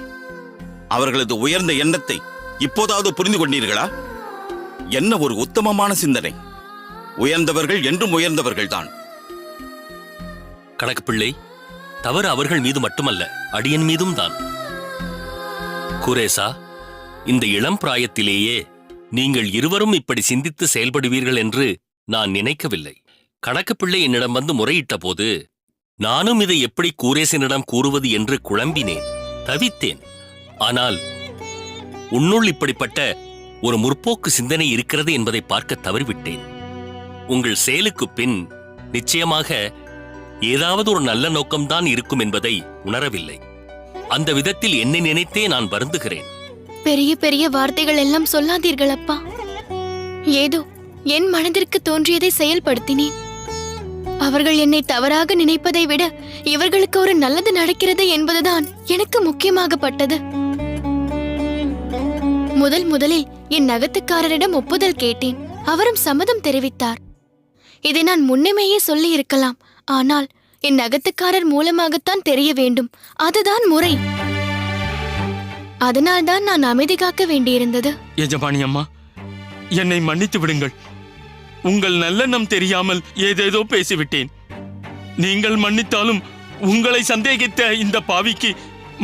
அவர்களது உயர்ந்த எண்ணத்தை இப்போதாவது புரிந்து கொண்டீர்களா? என்ன ஒரு உத்தமமான சிந்தனை! உயர்ந்தவர்கள் என்றும் உயர்ந்தவர்கள்தான்.
கணக்கு பிள்ளை, தவறு அவர்கள் மீது மட்டுமல்ல, அடியன் மீதும் தான். குரேசா, இந்த இளம் பிராயத்திலேயே நீங்கள் இருவரும் இப்படி சிந்தித்து செயல்படுவீர்கள் என்று நான் நினைக்கவில்லை. கணக்கு பிள்ளை என்னிடம் வந்து முறையிட்ட போது நானும் இதை எப்படி கூரேசனிடம் கூறுவது என்று குழம்பினேன், தவித்தேன். ஆனால் உன்னுள் இப்படிப்பட்ட ஒரு முற்போக்கு சிந்தனை இருக்கிறது என்பதை பார்க்க தவறிவிட்டேன். உங்கள் செயலுக்கு பின் நிச்சயமாக ஏதாவது ஒரு நல்ல நோக்கம்தான் இருக்கும் என்பதை உணரவில்லை. அந்த விதத்தில் என்னை நினைத்தே நான் வருந்துகிறேன்.
பெரிய பெரிய வார்த்தைகள் எல்லாம் சொல்லாதீர்கள் அப்பா. ஏதோ என் மனதிற்கு தோன்றியதை செயல்படுத்தினேன். அவர்கள் என்னை தவறாக நினைப்பதை விட இவர்களுக்கு ஒரு நல்லது நடக்கிறது என்பதுதான் எனக்கு முக்கியமாகப்பட்டது. முதலில் என் நகத்துக்காரரிடம் ஒப்புதல் கேட்டேன். அவரும் சம்மதம் தெரிவித்தார். இதை நான் முன்னமேயே சொல்லி இருக்கலாம். ஆனால் என் நகத்துக்காரர் மூலமாகத்தான் தெரிய வேண்டும். அதுதான் முறை. அதனால்தான் நான் அமைதி காக்க வேண்டியிருந்தது.
எஜமானி அம்மா, என்னை மன்னித்து விடுங்கள். உங்கள் நல்லெண்ணம் தெரியாமல் ஏதேதோ பேசிவிட்டேன். நீங்கள் மன்னித்தாலும் உங்களை சந்தேகித்த இந்த பாவிக்கு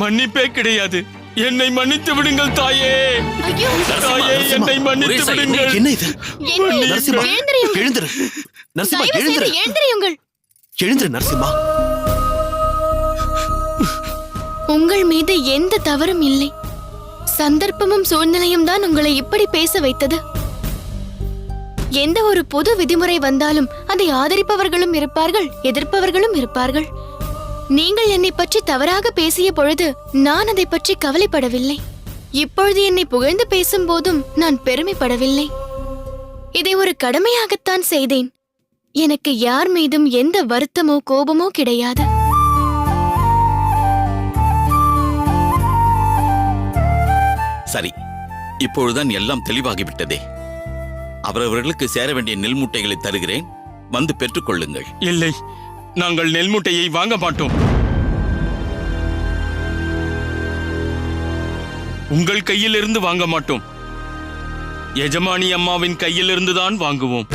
மன்னிப்பே கிடையாது. என்னை மன்னித்து விடுங்கள் தாயே.
ஐயோ!
தாயே, என்னை மன்னித்து விடுங்கள்.
என்ன இது?
என்னை
நரசிம்மா,
எழுந்திரியுங்கள்.
எழுந்திரு. நரசிம்மா,
தயவு செய்து
எழுந்திரு.
எழுந்திரியுங்கள்.
எழுந்திரு நரசிம்மா.
உங்கள் மீது எந்த தவறும் இல்லை. சந்தர்ப்பமும் சூழ்நிலையும் தான் உங்களை இப்படி பேச வைத்தது. எந்த ஒரு பொது விதிமுறை வந்தாலும் அதை ஆதரிப்பவர்களும் இருப்பார்கள், எதிர்ப்பவர்களும் இருப்பார்கள். நீங்கள் என்னை பற்றி தவறாக பேசிய பொழுது நான் அதை பற்றி கவலைப்படவில்லை. இப்பொழுது என்னை புகழ்ந்து பேசும் போதும் நான் பெருமைப்படவில்லை. இதை ஒரு கடமையாகத்தான் செய்தேன். எனக்கு யார் மீதும் எந்த வருத்தமோ கோபமோ கிடையாது.
சரி, இப்பொழுதுதான் எல்லாம் தெளிவாகிவிட்டதே. அவரவர்களுக்கு சேர வேண்டிய நெல் மூட்டைகளை தருகிறேன், வந்து பெற்றுக்கொள்ளுங்கள்.
இல்லை, நாங்கள் நெல் மூட்டையை வாங்க மாட்டோம். உங்கள் கையிலிருந்து வாங்க மாட்டோம். எஜமானி அம்மாவின் கையிலிருந்துதான் வாங்குவோம்.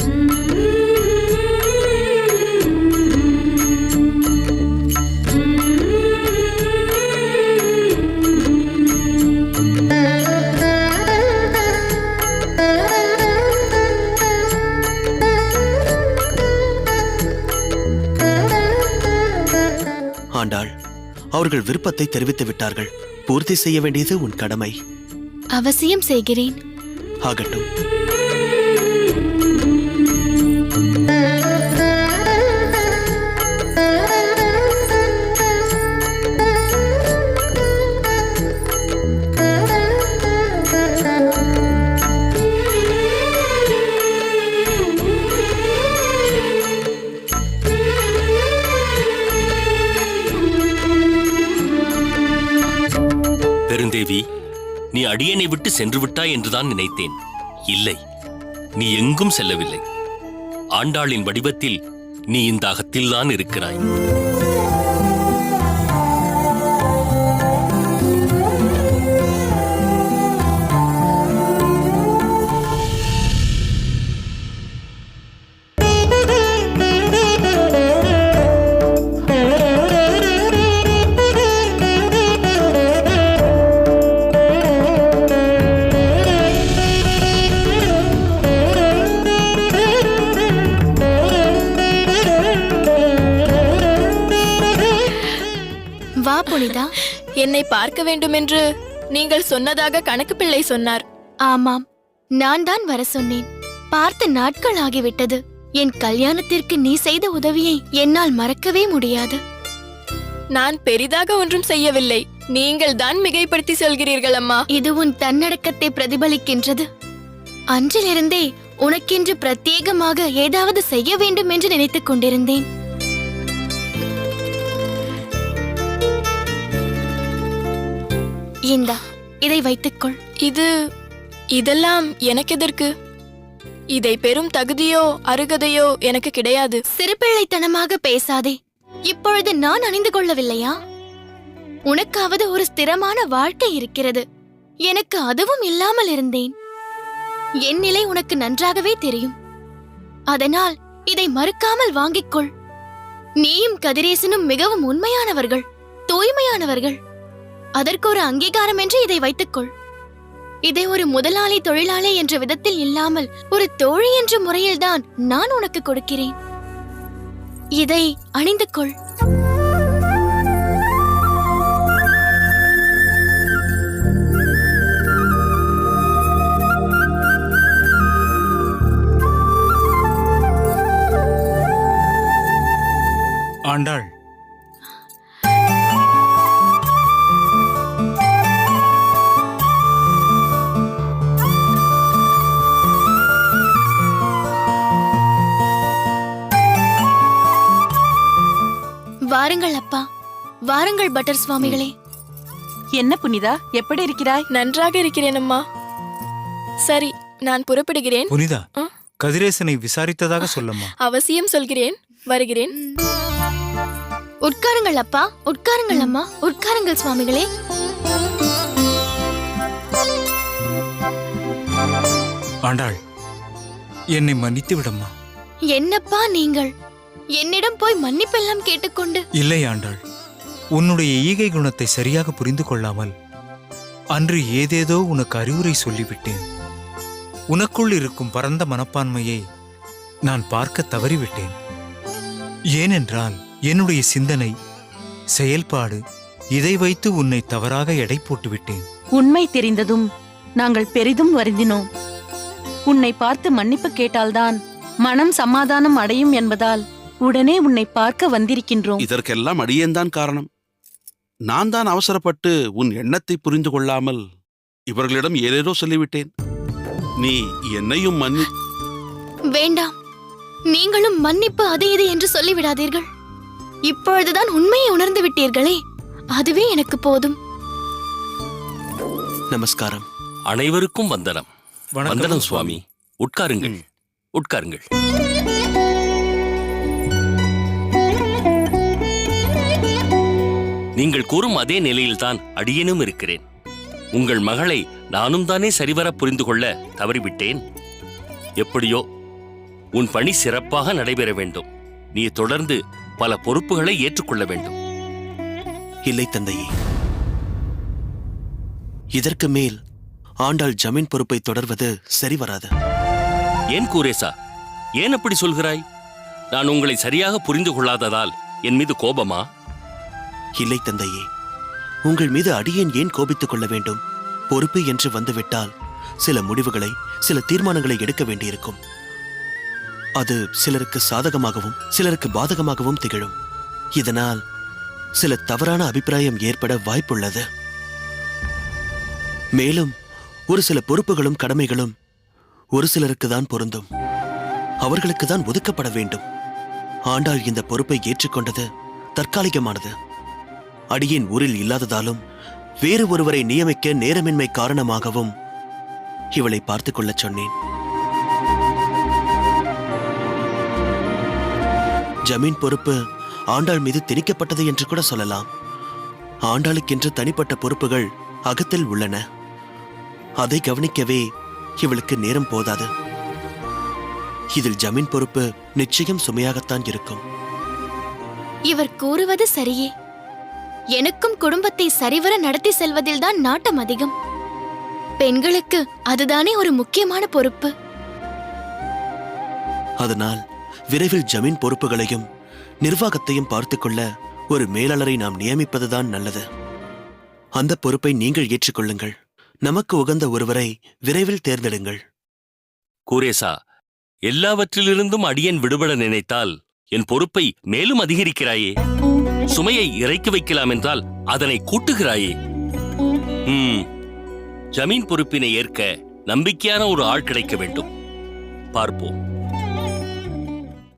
ஆண்டாள், அவர்கள் விருப்பத்தை தெரிவித்து விட்டார்கள். பூர்த்தி செய்ய வேண்டியது உன் கடமை.
அவசியம் செய்கிறேன்.
ஆகட்டும்.
பெருந்தேவி, நீ அடியனை விட்டு சென்று விட்டாய் என்றுதான் நினைத்தேன். இல்லை, நீ எங்கும் செல்லவில்லை. ஆண்டாளின் வடிவத்தில் நீ இந்த அகத்தில்தான் இருக்கிறாய்.
வா புனிதா.
என்னை பார்க்க வேண்டும் என்று நீங்கள் சொன்னதாக கணக்கு பிள்ளை சொன்னார்.
ஆமாம், நான் தான் வர சொன்னேன். பார்த்த நாட்கள் ஆகிவிட்டது. என் கல்யாணத்திற்கு நீ செய்த உதவியை என்னால் மறக்கவே முடியாது.
நான் பெரிதாக ஒன்றும் செய்யவில்லை. நீங்கள் தான் மிகைப்படுத்தி சொல்கிறீர்கள் அம்மா.
இது உன் தன்னடக்கத்தை பிரதிபலிக்கின்றது. அன்றிலிருந்தே உனக்கென்று பிரத்யேகமாக ஏதாவது செய்ய வேண்டும் என்று நினைத்துக் கொண்டிருந்தேன். இந்தா, இதை வைத்துக்கொள்.
இதெல்லாம் எனக்கு எதற்கு? இதை பெரும் தகுதியோ அருகதையோ எனக்கு கிடையாது.
சிறுபிள்ளைத்தனமாக பேசாதே. இப்பொழுது நான் அணிந்து கொள்ளவில்லையா? உனக்காவது ஒரு ஸ்திரமான வாழ்க்கை இருக்கிறது. எனக்கு அதுவும் இல்லாமல் இருந்தேன். என் நிலை உனக்கு நன்றாகவே தெரியும். அதனால் இதை மறுக்காமல் வாங்கிக்கொள். நீயும் கதிரேசனும் மிகவும் உண்மையானவர்கள், தூய்மையானவர்கள். அதற்கு ஒரு அங்கீகாரம் என்று இதை வைத்துக்கொள். இதை ஒரு முதலாளி தொழிலாளி என்ற விதத்தில் இல்லாமல் ஒரு தோழி என்ற முறையில்தான் நான் உனக்கு கொடுக்கிறேன். இதை அணிந்து கொள்.
ஆண்டாள்,
வாருங்கள் அப்பா, வாருங்கள் பட்டர் சுவாமிகளே.
என்ன புனிதா, எப்படி இருக்கிறாய்?
நன்றாக இருக்கிறேன் அம்மா. சரி, நான் புறப்படுகிறேன்.
புனிதா, கதிரேசனை விசாரித்ததாக சொல்லம்மா.
அவசியம் சொல்கிறேன். வருகிறேன்.
உட்காருங்கள் அப்பா, உட்காருங்கள் அம்மா, உட்காருங்கள் சுவாமிகளே.
ஆண்டாள், என்னை மன்னித்து விடம்மா.
என்னப்பா நீங்கள் என்னிடம் போய் மன்னிப்பெல்லாம் கேட்டுக்கொண்டு?
இல்லை ஆண்டாள், உன்னுடைய ஈகை குணத்தை சரியாக புரிந்து கொள்ளாமல் அன்று ஏதேதோ உனக்கு அறிவுரை சொல்லிவிட்டேன். உனக்குள் இருக்கும் பரந்த மனப்பான்மையை நான் பார்க்க தவறிவிட்டேன். ஏனென்றால் என்னுடைய சிந்தனை, செயல்பாடு இதை வைத்து உன்னை தவறாக எடை போட்டுவிட்டேன்.
உண்மை தெரிந்ததும் நாங்கள் பெரிதும் வருந்தினோம். உன்னை பார்த்து மன்னிப்பு கேட்டால்தான் மனம் சமாதானம் அடையும் என்பதால் உடனே உன்னை பார்க்க வந்திருக்கின்றோம்.
இதற்கெல்லாம் அடியேன்தான் காரணம். நான் தான் அவசரப்பட்டு உன் எண்ணத்தை புரிந்து கொள்ளாமல் இவர்களிடம் ஏதேதோ சொல்லிவிட்டேன். நீ என்னையும் மன்னி.
வேண்டாம், நீங்களும் மன்னிப்பு அது இது என்று சொல்லிவிடாதீர்கள். இப்பொழுதுதான் உண்மையை உணர்ந்து விட்டீர்களே, அதுவே எனக்கு போதும்.
நமஸ்காரம்.
அனைவருக்கும் வந்தனம்.
வணக்கம்
வந்தனம் சுவாமி. உட்காருங்கள், உட்காருங்கள். நீங்கள் கூறும் அதே நிலையில்தான் அடியேனும் இருக்கிறேன். உங்கள் மகளை நானும் தானே சரிவர புரிந்து கொள்ள தவறிவிட்டேன். எப்படியோ உன் பணி சிறப்பாக நடைபெற வேண்டும். நீ தொடர்ந்து பல பொறுப்புகளை ஏற்றுக்கொள்ள வேண்டும்.
இல்லை தந்தையே, இதற்கு மேல் ஆண்டாள் ஜமீன் பொறுப்பை தொடர்வது சரி வராது.
ஏன் கூரேசா, ஏன் அப்படி சொல்கிறாய்? நான் உங்களை சரியாக புரிந்து கொள்ளாததால் என் மீது கோபமா?
இல்லை தந்தையே, உங்கள் மீது அடியேன் ஏன் கோபித்துக் கொள்ள வேண்டும்? பொறுப்பு என்று வந்துவிட்டால் சில முடிவுகளை, சில தீர்மானங்களை எடுக்க வேண்டியிருக்கும். அது சிலருக்கு சாதகமாகவும் சிலருக்கு பாதகமாகவும் திகழும். இதனால் சில தவறான அபிப்பிராயம் ஏற்பட வாய்ப்புள்ளது. மேலும் ஒரு சில பொறுப்புகளும் கடமைகளும் ஒரு சிலருக்கு தான் பொருந்தும், அவர்களுக்கு தான் ஒதுக்கப்பட வேண்டும். ஆண்டாள் இந்த பொறுப்பை ஏற்றுக்கொண்டது தற்காலிகமானது. அடியேன் ஊரில் இல்லாததாலும் வேறு ஒருவரை நியமிக்க நேரமின்மை காரணமாகவும் இவளை பார்த்துக் கொள்ளச் சொன்னேன். ஜமீன் பொறுப்பு ஆண்டாள் மீது திணிக்கப்பட்டது என்று கூட சொல்லலாம். ஆண்டாளுக்கென்று தனிப்பட்ட பொறுப்புகள் அகத்தில் உள்ளன. அதை கவனிக்கவே இவளுக்கு நேரம் போதாது. இதில் ஜமீன் பொறுப்பு நிச்சயம் சுமையாகத்தான் இருக்கும்.
இவர் கூறுவது சரியே. எனக்கும் குடும்பத்தை சரிவர நடத்தி செல்வதில்தான் நாட்டம் அதிகம். பெண்களுக்கு அதுதானே ஒரு முக்கியமான பொறுப்பு.
அதனால் விரைவில் ஜமீன் பொறுப்புகளையும் நிர்வாகத்தையும் பார்த்துக்கொள்ள ஒரு மேலாளரை நாம் நியமிப்பதுதான் நல்லது. அந்த பொறுப்பை நீங்கள் ஏற்றுக்கொள்ளுங்கள். நமக்கு உகந்த ஒருவரை விரைவில் தேர்ந்தெடுங்கள்.
கூரேசா, எல்லாவற்றிலிருந்தும் அடியேன் விடுபட நினைத்தால் என் பொறுப்பை மேலும் அதிகரிக்கிறாயே. சுமையை இறக்கி வைக்கலாம் என்றால் அதனை கூட்டுகிறாயே. ஜமீன் பொறுப்பினை ஏற்க நம்பிக்கையான ஒரு ஆள் கிடைக்க வேண்டும். பார்ப்போம்.